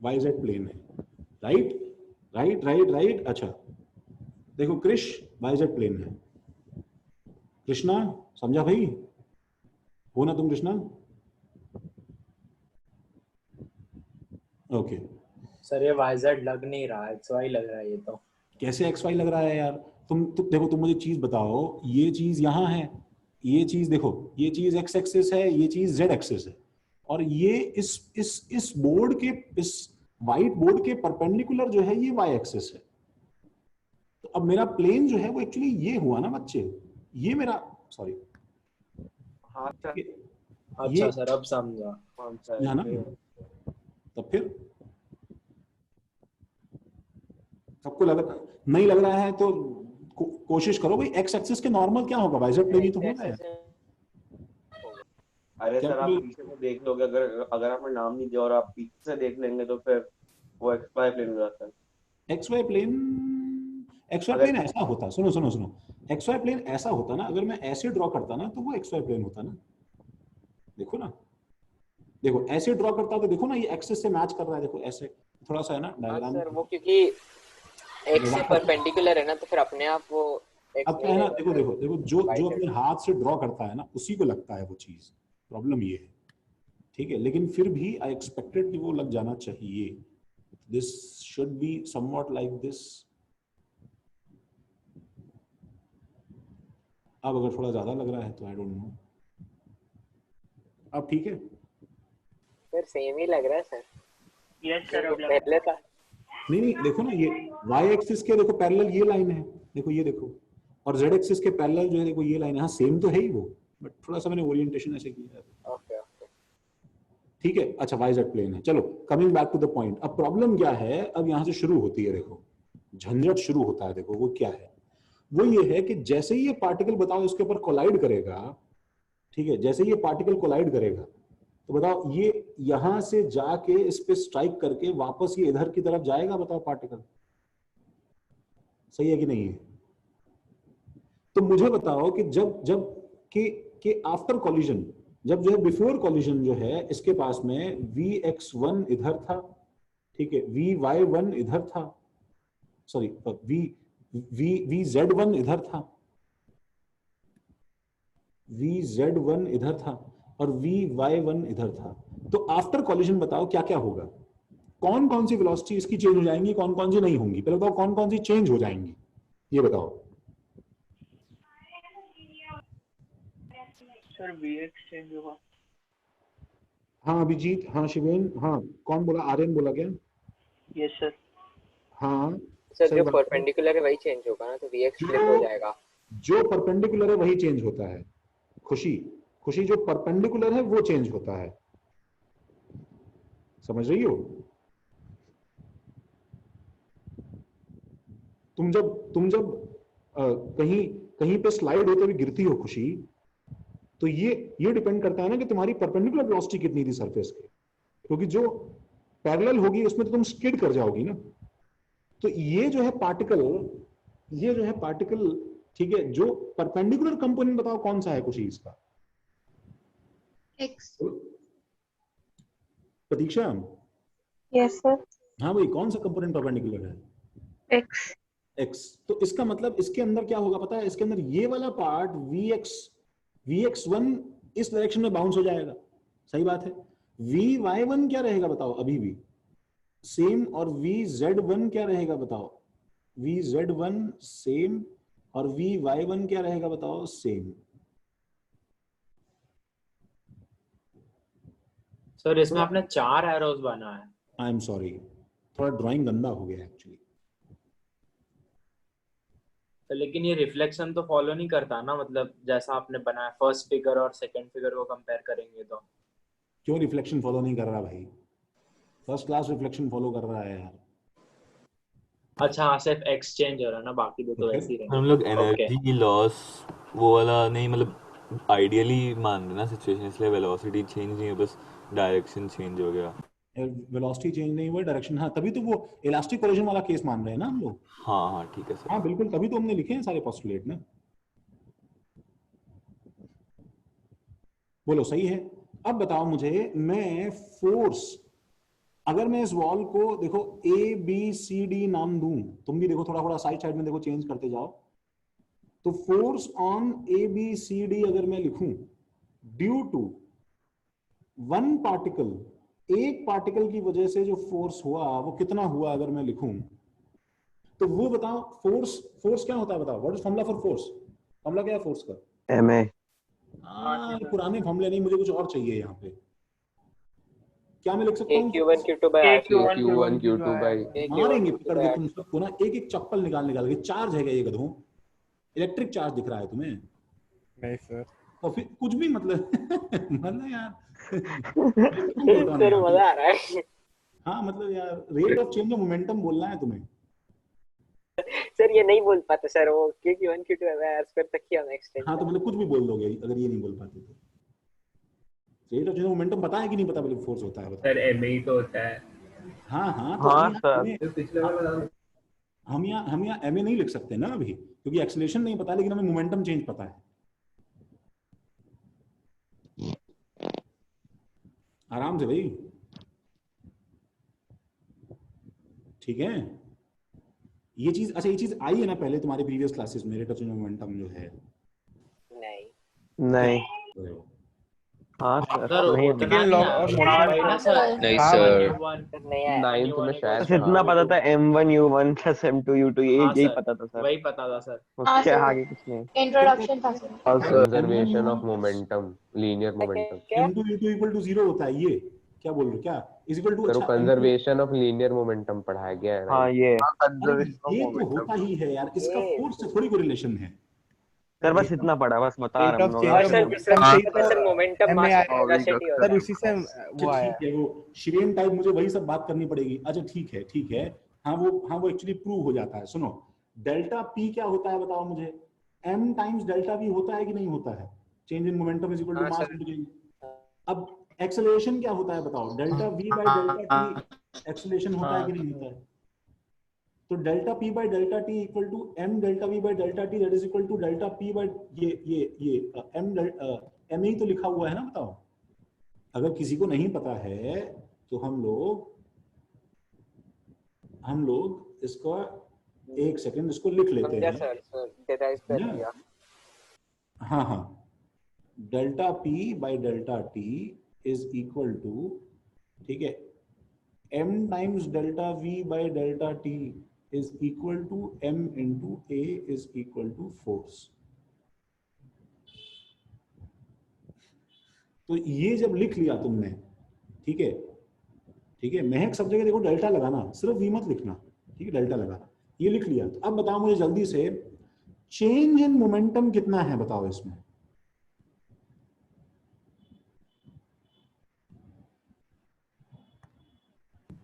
वाई जेड प्लेन है, राइट राइट राइट राइट। अच्छा देखो कृष वाई जेड प्लेन है, कृष्णा समझा भाई? हो ना तुम कृष्णा? ओके। सर ये yz लग नहीं रहा, xy लग रहा है ये तो। कैसे एक्स वाई लग रहा है यार? तुम देखो, तुम मुझे चीज बताओ, ये चीज यहाँ है, ये चीज देखो, ये चीज एक्स एक्सिस है, ये चीज जेड एक्सिस है, और ये इस बोर्ड के, इस व्हाइट बोर्ड के परपेंडिकुलर जो है ये वाई एक्सिस है। तो अब मेरा प्लेन जो है वो एक्चुअली ये हुआ ना बच्चे, ये मेरा, सॉरी हाँ सर। अच्छा सर अब समझा। कौन सा यहाँ ना, है? तब फिर सबको लग नहीं लग रहा है तो कोशिश करो भाई, एक्स एक्सिस के नॉर्मल क्या होगा? वाईजेड प्लेन ही तो होगा यार। अरे क्या सर आप बोले? पीछे से देख लोगे, अगर आपने नाम नहीं दिया और आप पीछे से देख लेंगे तो फिर वो XY प्लेन हो जाता है। X Y plane, X Y अगर प्लेन ऐसा होता, सुनो सुनो सुनो, एक्स वाई प्लेन ऐसा होता ना, अगर मैं ऐसे ड्रॉ करता ना तो वो एक्स वाई प्लेन होता ना। देखो ना, देखो ऐसे ड्रॉ करता तो देखो ना ये एक्सिस से मैच कर रहा है, देखो ऐसे थोड़ा सा है ना हाँ डायग्राम। सर, वो क्योंकि एक्स से परपेंडिकुलर है ना, तो फिर अपने आप वो एक्स अब क्या नहीं है ना, रहेगा देखो सर। देखो देखो, जो वाई अपने हाथ से ड्रॉ करता है ना उसी को लगता है वो चीज, प्रॉब्लम ये है, ठीक है। लेकिन फिर भी आई एक्सपेक्टेड कि वो लग जाना चाहिए, this should be somewhat like this. अब अगर थोड़ा ज्यादा लग रहा है तो आई डोंट नो। अब ठीक है? सर सेम ही लग रहा है सर। यस सर, जो अब लग रहा पहले था। नहीं नहीं, देखो ना ये वाई एक्सिस के देखो पैरेलल ये लाइन है, देखो ये देखो, और जेड एक्सिस के पैरेलल जो है देखो ये लाइन है। हाँ सेम तो है ही वो, बट थोड़ा सा मैंने ओरिएंटेशन ऐसे किया है, ओके ओके। ठीक है। अच्छा वाई जेड प्लेन है, चलो coming back to the point. अब प्रॉब्लम क्या है, अब यहाँ से शुरू होती है, देखो झंझट शुरू होता है। देखो वो क्या है, वो ये है कि जैसे ही ये पार्टिकल बताओ इसके ऊपर कोलाइड करेगा, ठीक है, जैसे ही ये पार्टिकल कोलाइड करेगा तो बताओ ये यहां से जाके इस पे स्ट्राइक करके वापस ये इधर की तरफ जाएगा, बताओ पार्टिकल, सही है कि नहीं है? तो मुझे बताओ कि जब जब कि आफ्टर कॉलिजन, जब जो है बिफोर कॉलिजन जो है इसके पास में Vx1 इधर था, ठीक है, Vy1 इधर था, सॉरी Vz1 इधर था, Vz1 इधर था और Vy1 इधर था। तो आफ्टर कॉलिजन बताओ क्या क्या होगा, कौन कौन सी वेलोसिटी इसकी चेंज हो जाएंगी, कौन कौन सी नहीं होंगी? पहले बताओ कौन कौन सी चेंज हो जाएंगी, ये बताओ। सर Vx चेंज होगा। हाँ अभिजीत, हाँ शिवेन, हाँ कौन बोला? आर्यन बोला क्या? Yes sir. हाँ सर सही जो बात है। परपेंडिकुलर है वही चेंज होगा ना, तो Vx फ्लिप हो जाएगा। जो परपेंडिकुलर है वही चेंज होता है। खुशी, खुशी जो परपेंडिकुलर है वो चेंज होता है, समझ रही हो? तुम जब कहीं कहीं पे स्लाइड होते हुए गिरती हो खुशी, तो ये डिपेंड करता है ना कि तुम्हारी परपेंडिकुलर वेलोसिटी कितनी थी सरफेस के, क्योंकि जो पैरेलल होगी उसमें तो तुम स्किड कर जाओगी ना। तो ये जो है पार्टिकल, ये जो है पार्टिकल, ठीक है, जो परपेंडिकुलर कंपोनेंट बताओ कौन सा है खुशी इसका? एक्स। प्रतीक्षा, यस सर। हाँ भाई, कौन सा कंपोनेंट परपेंडिकुलर है? x। x। तो इसका मतलब इसके अंदर क्या होगा पता है? इसके अंदर ये वाला पार्ट vx1 इस डायरेक्शन में बाउंस हो जाएगा, सही बात है। vy1 क्या रहेगा बताओ? अभी भी सेम। और vz1 क्या रहेगा बताओ? vz1 same. और vy1 क्या रहेगा बताओ? सेम। सर इसमें आपने 4 एरोज बना है। आई एम सॉरी, थोड़ा ड्राइंग गंदा हो गया एक्चुअली। तो लेकिन ये रिफ्लेक्शन तो फॉलो नहीं करता ना, मतलब जैसा आपने बनाया फर्स्ट फिगर और सेकंड फिगर को कंपेयर करेंगे तो। क्यों रिफ्लेक्शन फॉलो नहीं कर रहा भाई? फर्स्ट क्लास रिफ्लेक्शन फॉलो कर रहा है यार। अच्छा हाँ, सिर्फ एक्सचेंज हो रहा है ना, बाकी दो तो वैसे ही हम लोग रहेंगे। ओके। एनर्जी लॉस वो वाला नहीं, मतलब आइडियली मान रहे ना सिचुएशन, इसलिए वेलोसिटी चेंज नहीं है, बस डायरेक्शन चेंज हो गया। वेलोसिटी चेंज नहीं हुआ, डायरेक्शन। हाँ, तभी तो वो इलास्टिक कोलिजन वाला केस मान रहे हैं ना हम लोग। हाँ हाँ ठीक है सर। हाँ बिल्कुल, तभी तो हमने लिखे हैं सारे पोस्टुलेट ना। बोलो सही है। अब बताओ मुझे, मैं फोर्स, अगर मैं इस वॉल को देखो ए बी सी डी नाम दूं, तुम भी देखो थोड़ा थोड़ा साइड साइड में देखो, चेंज करते जाओ। तो force on A B C D अगर मैं लिखूं, ड्यू टू वन पार्टिकल, एक पार्टिकल की वजह से जो फोर्स हुआ वो कितना हुआ अगर मैं लिखूं, तो वो बताओ। फोर्स क्या होता है बताओ? What is formula for force? Formula क्या है फोर्स का? ma। पुराने फॉर्मूले नहीं, मुझे कुछ और चाहिए यहाँ पे। क्या मैं लिख सकता हूँ? Q1 Q2 by R square। Q1 Q2 by मारेंगे पकड़ के तुम सबको ना, एक एक चप्पल निकाल के। चार्ज है क्या ये गधों? इलेक्ट्रिक चार्ज दिख रहा है तुम्हें? नहीं सर। तो फिर कुछ भी मतलब मतलब यार सर मजा आ रहा है। हाँ मतलब यार, rate of change of momentum बोलना है तुम्हें। सर ये नहीं बोल पाते सर, वो Q1 Q2 by R square तक ही हम एक्सटेंड। हाँ तो मतलब कुछ भी बोल दोगे अगर ये नहीं बोल पाते तो। Rate of change of momentum पता है कि नहीं पता? मतलब फोर्स होता है, सर एम ही तो होता है। हाँ हाँ, तो हाँ सर। हम यहाँ एम ए नहीं लिख सकते ना अभी, क्योंकि एक्सेलरेशन नहीं पता, लेकिन हमें मोमेंटम चेंज पता है। आराम से भाई, ठीक है। ये चीज, अच्छा ये चीज आई है ना पहले तुम्हारे प्रीवियस क्लासेस में, rate of change of momentum जो है? नहीं। हाँ सर नहीं। उतना नहीं आया सर। नहीं सर। 9th में शायद बस इतना पता था, m1 u1 plus m2 u2, यही पता था सर। वही पता था सर। उसके आगे कुछ नहीं। इंट्रोडक्शन था sir. Conservation of momentum, linear momentum. m2 u2 equal to 0 होता है, ये क्या बोल रहे हो? क्या is equal to? Sir conservation of linear momentum पढ़ाया गया है। हाँ ये ये तो होता ही है यार, इसका फोर्स से थोड़ी कोरिलेशन है सर, बस इतना पढ़ा, बस बता रहा हूँ। Sir momentum mass velocity sir उसी से वो आया ठीक है, वो शिरेन टाइप मुझे वही सब बात करनी पड़ेगी। अच्छा ठीक है। हाँ वो एक्चुअली प्रूव हो जाता है। सुनो, डेल्टा पी क्या होता है बताओ मुझे? m टाइम्स डेल्टा वी होता है कि नहीं होता है? Change in momentum is equal to mass into change. अब एक्सेलरेशन क्या होता है बताओ? Delta V by delta T acceleration होता है कि नहीं होता है? तो delta P by delta T equal to M delta V by delta T, that is equal to delta P by ये एम ही तो लिखा हुआ है ना, बताओ। अगर किसी को नहीं पता है तो हम लोग इसको एक सेकंड इसको लिख लेते हैं। हाँ, delta P by delta T is equal to, ठीक है, m times delta v by delta t is equal to m into a is equal to force। तो ये जब लिख लिया तुमने, ठीक है, महक सब जगह देखो डेल्टा लगाना, सिर्फ v मत लिखना, ठीक है, डेल्टा लगाना। ये लिख लिया, तो अब बताओ मुझे जल्दी से, चेंज इन मोमेंटम कितना है बताओ इसमें?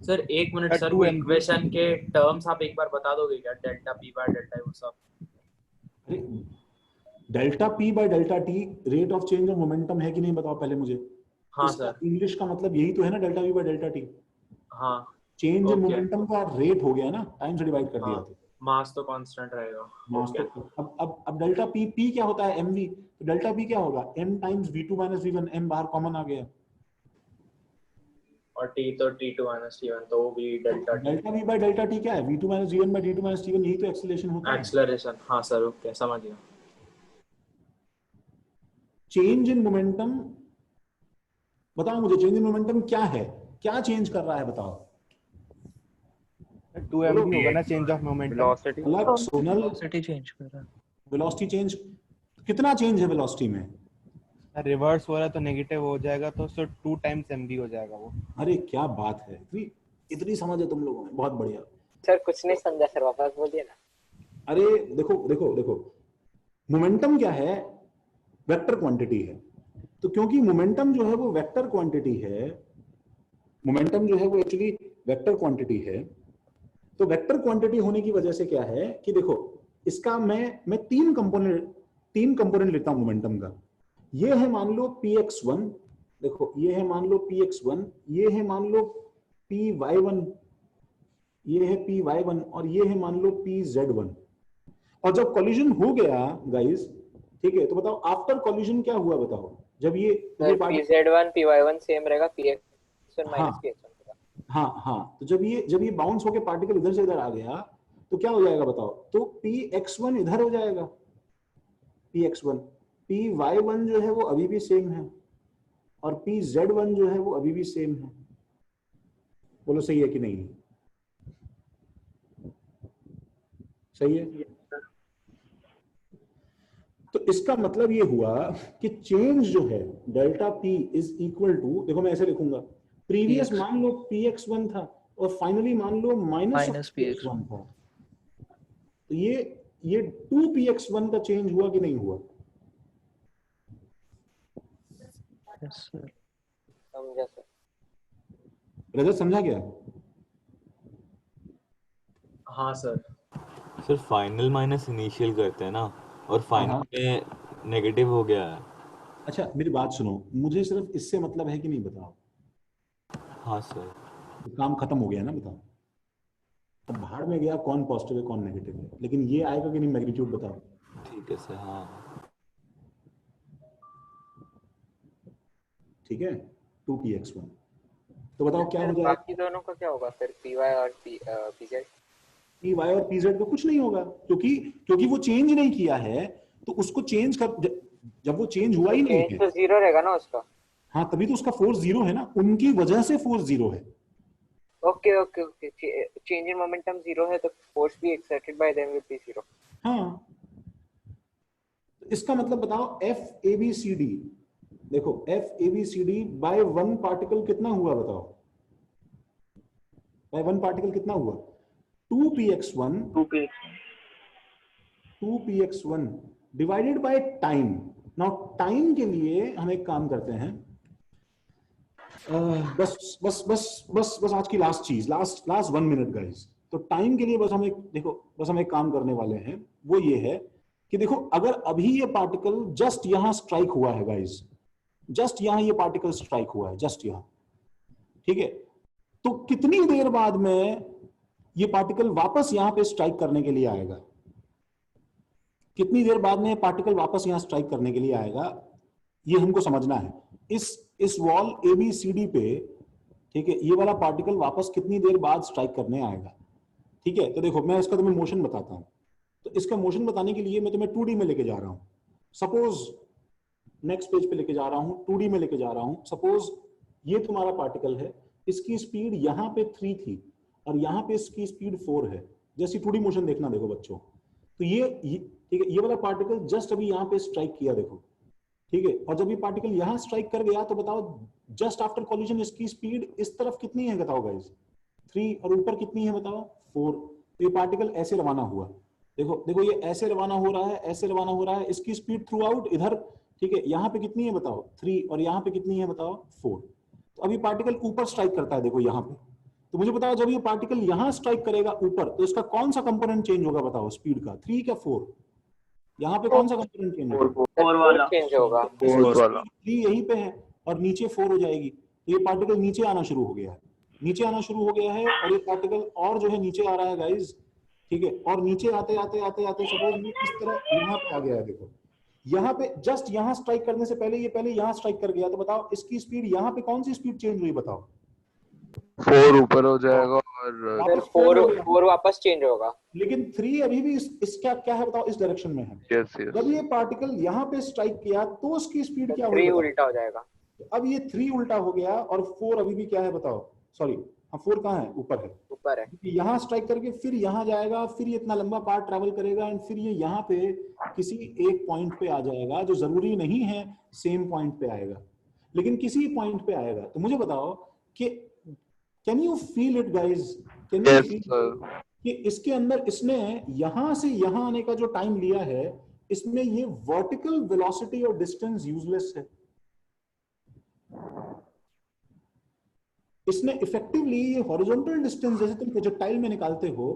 सर एक मिनट सर, वो इक्वेशन के टर्म्स आप एक बार बता दोगे क्या? डेल्टा पी बाय डेल्टा वो सब। Delta P by delta T rate of change of momentum है कि नहीं बताओ पहले मुझे। हाँ सर। इंग्लिश का मतलब यही तो है ना, delta V by delta T. हाँ, चेंज इन मोमेंटम का रेट हो गया ना, टाइम से डिवाइड कर दिया तो मास तो कांस्टेंट रहेगा। मास तो अब डेल्टा पी क्या होता है? mv। तो डेल्टा पी क्या होगा? m times v2 minus v1, m बाहर कॉमन आ गया। और टी तो T2 माइनस T1 तो वो भी delta T delta V by delta T क्या है? v2 minus g1 bye d2 minus t1, यही तो एक्सेलरेशन होता है। एक्सेलरेशन। हाँ सर ओके समझ गया। चेंज इन मोमेंटम, बताओ मुझे चेंज इन मोमेंटम क्या है, क्या चेंज कर रहा है बताओ। 2mv होगा ना चेंज ऑफ मोमेंटम। वेलोसिटी मतलब सोनल वेलोसिटी चेंज कर रहा है। वेलोसिटी चेंज, कितना चेंज है वेलोसिटी में? रिवर्स हो रहा है तो नेगेटिव हो जाएगा, तो सर 2 टाइम्स mv हो जाएगा वो। अरे क्या बात है, इतनी समझ है तुम लोगों में, बहुत बढ़िया। सर कुछ नहीं समझा सर, वापस बोलिए ना। अरे देखो देखो देखो, मोमेंटम क्या है? वेक्टर क्वांटिटी है। तो क्योंकि मोमेंटम जो है वो वेक्टर क्वांटिटी है, मोमेंटम जो है वो एक्चुअली वेक्टर क्वांटिटी है, तो वेक्टर क्वांटिटी होने की वजह से क्या है कि देखो इसका मैं तीन कंपोनेंट लेता हूं मोमेंटम का। ये है मान लो px1, देखो ये है मान लो px1, ये है मान लो py1, ये है py1 और ये है मान लो pz1। और जब कॉलिजन हो गया गाइस, ठीक है, तो बताओ आफ्टर कॉलिजन क्या हुआ बताओ। जब ये pz1 py1 सेम रहेगा, px1 माइनस px1 हाँ, तो जब ये बाउंस होके पार्टिकल इधर से इधर आ गया तो क्या हो जाएगा बताओ। तो px1 इधर हो जाएगा, px1, py1 जो है वो अभी भी सेम है और pz1 जो है वो अभी भी सेम है। बोलो सही है कि नहीं? सही है। तो इसका मतलब ये हुआ कि चेंज जो है delta p is equal to, देखो मैं ऐसे लिखूंगा, प्रीवियस मान लो px1 था और फाइनली मान लो माइनस px1 था। तो ये 2px1 का चेंज हुआ कि नहीं हुआ? समझा सर। रजत समझा क्या? हाँ sir. Sir final minus initial करते हैं ना, और फाइनल में नेगेटिव हो गया है। अच्छा मेरी बात सुनो, मुझे सिर्फ इससे मतलब है कि नहीं बताओ। हाँ सर। तो काम खत्म हो गया ना, बताओ। अब भाड़ में गया कौन पॉजिटिव है कौन नेगेटिव है, लेकिन ये आएगा कि नहीं मैग्नीट्यूड बताओ। ठीक है सर। हाँ ठीक है, 2px1। तो बताओ क्या हो जाएगा? बाकी दोनों का क्या होगा फिर, py और pz? py और pz को कुछ नहीं होगा, क्योंकि वो चेंज नहीं किया है, तो उसको चेंज कर, जब वो चेंज हुआ ही नहीं है तो जीरो रहेगा ना उसका। हाँ, तभी तो उसका फोर्स जीरो है ना, उनकी वजह से फोर्स जीरो है। Okay okay okay, change in momentum zero है तो फोर्स भी exerted by them will be zero. हाँ, इसका मतलब बताओ FABCD, देखो FABCD बाय वन पार्टिकल कितना हुआ बताओ। बाय वन पार्टिकल कितना हुआ? 2px1 divided by time. Now time के लिए हम एक काम करते हैं, बस बस बस बस बस आज की लास्ट चीज, लास्ट 1 मिनट गाइस। तो टाइम के लिए बस हम एक काम करने वाले हैं, वो ये है कि देखो अगर अभी ये पार्टिकल जस्ट यहां स्ट्राइक हुआ है गाइस, जस्ट यहां ये पार्टिकल स्ट्राइक हुआ है, जस्ट यहां, ठीक है, तो कितनी देर बाद में ये पार्टिकल वापस यहां पे स्ट्राइक करने के लिए आएगा? कितनी देर बाद में पार्टिकल वापस यहां स्ट्राइक करने के लिए आएगा, ये हमको समझना है। इस वॉल ABCD पे, ठीक है, ये वाला पार्टिकल वापस कितनी देर बाद स्ट्राइक करने आएगा? ठीक है, तो देखो मैं इसका तुम्हें मोशन बताता हूं। तो इसका मोशन बताने के लिए मैं तुम्हें 2D में लेके जा रहा हूं। सपोज नेक्स्ट पेज पे लेके जा रहा हूं, 2D में लेके जा रहा हूं। सपोज ये तुम्हारा पार्टिकल है, इसकी स्पीड यहां पे 3 थी और यहां पे इसकी स्पीड 4 है। जैसी 2D मोशन देखना देखो बच्चों, तो ये ठीक है, ये वाला पार्टिकल जस्ट अभी यहां पे स्ट्राइक किया देखो, ठीक है, और जब ये पार्टिकल यहां स्ट्राइक कर गया तो बताओ जस्ट आफ्टर कॉलिजन इसकी स्पीड इस तरफ कितनी है बताओ गाइस? 3, और ऊपर कितनी है बताओ? 4। तो ये पार्टिकल ऐसे रवाना हुआ, देखो देखो ये ऐसे रवाना हो रहा है, ऐसे रवाना हो रहा है, इसकी स्पीड थ्रू आउट इधर, ठीक है, यहाँ पे कितनी है बताओ? 3, और यहाँ पे कितनी है बताओ? 4। तो अभी पार्टिकल ऊपर स्ट्राइक करता है देखो यहाँ पे, तो मुझे बताओ जब ये पार्टिकल यहाँ स्ट्राइक करेगा ऊपर, तो इसका कौन सा कंपोनेंट चेंज होगा बताओ स्पीड का? 3 क्या 4? यहाँ पे कौन सा कंपोनेंट चेंज होगा? 4 वाला चेंज होगा। 3 यहीं पे है और नीचे 4 हो जाएगी, तो ये पार्टिकल नीचे आना शुरू हो गया है, नीचे आना शुरू हो गया है, और ये पार्टिकल और जो है नीचे आ रहा है गाइस, ठीक है, और नीचे आते आते आते आते सपोज ये इस तरह यहाँ पे आ गया है, देखो यहाँ पे जस्ट यहाँ स्ट्राइक करने से पहले ये पहले यहाँ स्ट्राइक कर गया, तो बताओ इसकी स्पीड यहाँ पे कौन सी स्पीड चेंज हुई बताओ? 4 ऊपर हो जाएगा और फिर वापस 4 हो गया। 4 वापस चेंज होगा। लेकिन 3 अभी भी इसका क्या है बताओ, इस डायरेक्शन में है। यस जब ये पार्टिकल यहाँ पे स्ट्राइक किया तो उसकी स्पीड क्या होगी 3 बताओ? उल्टा हो जाएगा। अब ये 3 उल्टा हो गया और 4 अभी भी क्या है बताओ, सॉरी हाँ 4 कहाँ है, ऊपर है। ऊपर है। यहाँ स्ट्राइक करके फिर यहाँ जाएगा, फिर ये इतना लंबा पार्ट ट्रैवल करेगा एंड फिर ये यहाँ पे किसी एक पॉइंट पे आ जाएगा, जो जरूरी नहीं है सेम पॉइंट पे आएगा, लेकिन किसी पॉइंट पे आएगा। तो मुझे बताओ कि can you feel it guys, can you feel कि इसके अंदर इसने यहां से यहां आने का जो टाइम लिया है, इसमें ये वर्टिकल वेलोसिटी और डिस्टेंस यूजलेस है। इसने इफेक्टिवली ये हॉरिजॉन्टल डिस्टेंस जैसे तुम प्रोजेक्टाइल में निकालते हो,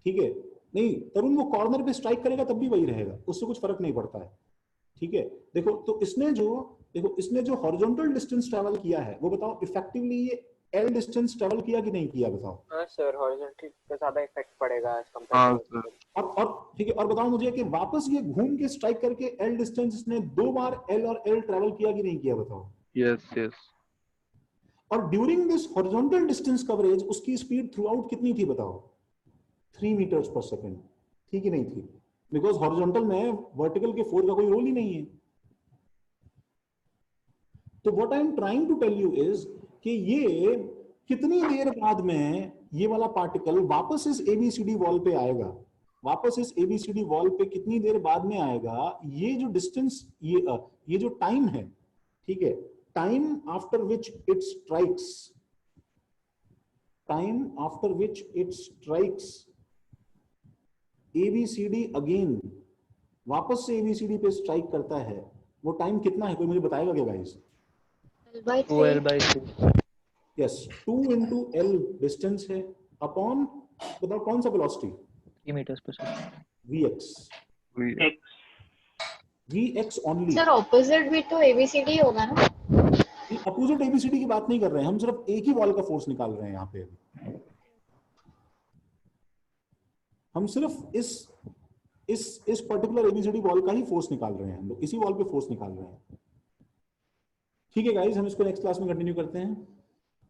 ठीक है, नहीं तरुण वो कॉर्नर पे स्ट्राइक करेगा तब भी वही रहेगा, उससे कुछ फर्क नहीं पड़ता है, ठीक है। देखो तो इसने जो हॉरिजॉन्टल डिस्टेंस ट्रैवल किया है वो बताओ इफेक्टिवली ये एल डिस्टेंस ट्रैवल किया कि नहीं किया बताओ। हाँ सर, हॉरिजॉन्टल पे ज्यादा इफेक्ट पड़ेगा एज हाँ कंपेयर सर। और ठीक है, और बताओ मुझे कि वापस ये घूम के स्ट्राइक करके एल डिस्टेंस इसने 2 बार एल और एल ट्रैवल किया कि नहीं किया बताओ। Yes yes. और during this horizontal distance coverage उसकी स्पीड थ्रू आउट कितनी थी बताओ? 3 मीटर्स पर सेकंड, थी कि नहीं थी? बिकॉज हॉरिजॉन्टल में वर्टिकल के 4 का कोई रोल ही नहीं है। तो what I am trying to tell you is कि ये कितनी देर बाद में ये वाला पार्टिकल वापस इस एबीसीडी वॉल पे आएगा, वापस इस एबीसीडी वॉल पे कितनी देर बाद में आएगा? ये जो डिस्टेंस, ये जो टाइम है, ठीक है, time after which it strikes, time after which it strikes ABCD again, वापस से ABCD पे स्ट्राइक करता है, वो टाइम कितना है? कोई मुझे बताएगा क्या guys? 2L/2। Yes, 2 into L distance है अपॉन, बताओ कौन सा वेलोसिटी? 3 मीटर्स पर second. Vx, Vx only. Sir opposite भी तो ABCD होगा ना? अपोजिट एबीसीडी की बात नहीं कर रहे हैं हम, सिर्फ एक ही वॉल का फोर्स निकाल रहे हैं यहाँ पे। हम सिर्फ इस पर्टिकुलर एबीसीडी वॉल का ही फोर्स निकाल रहे हैं, हम लोग इसी वॉल पे फोर्स निकाल रहे हैं। ठीक है गाइस, हम इसको नेक्स्ट क्लास में कंटिन्यू करते हैं।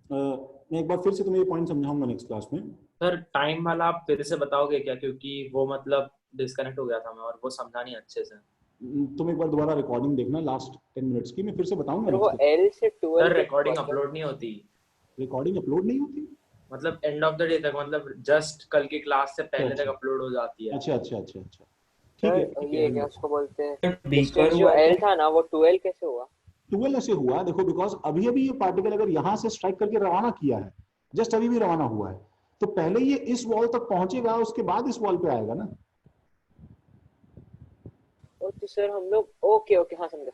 मैं एक बार फिर से तुम्हें ये पॉइंट समझाऊंगा नेक्स्ट क्लास में। सर टाइम वाला आप फिर से बताओगे क्या, क्योंकि वो मतलब डिस्कनेक्ट हो गया था मैं और वो समझा नहीं अच्छे से। तुम एक बार दोबारा रिकॉर्डिंग देखना लास्ट 10 मिनट्स की, मैं फिर से बताऊंगा। वो L से 12 सर रिकॉर्डिंग अपलोड नहीं होती। रिकॉर्डिंग अपलोड नहीं होती मतलब एंड ऑफ द डे तक, मतलब जस्ट कल की क्लास से पहले तक अपलोड हो जाती है। अच्छा, ठीक है। ये क्या उसको बोलते हैं, डिस्टेंस जो L था ना वो 2L कैसे हुआ? 12 ऐसे हुआ, देखो बिकॉज अभी अभी ये पार्टिकल अगर यहाँ से स्ट्राइक करके रवाना किया है, जस्ट अभी भी रवाना हुआ है, तो पहले ये इस वॉल तक पहुंचेगा, उसके बाद इस वॉल पे आएगा ना। तो सर हम लोग ओके हाँ समझे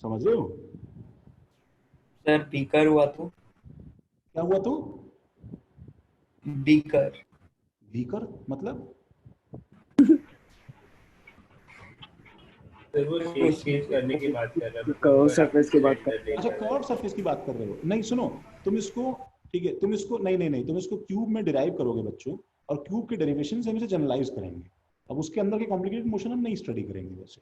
समझ रहे हो? सर बीकर हुआ तो क्या हुआ तो? बीकर मतलब वो चेंज करने की बात कर रहा है, कर्व सरफेस की बात कर रहे अच्छा, कर्व सरफेस की बात कर रहे हो? नहीं सुनो, तुम इसको, ठीक है, तुम इसको नहीं, तुम इसको क्यूब में डिराइव करोगे बच्चों, और क्यूब के डेरिवेशन से हम इसे जनरलाइज करेंगे। अब उसके अंदर के कॉम्प्लिकेटेड मोशन हम नहीं स्टडी करेंगे वैसे।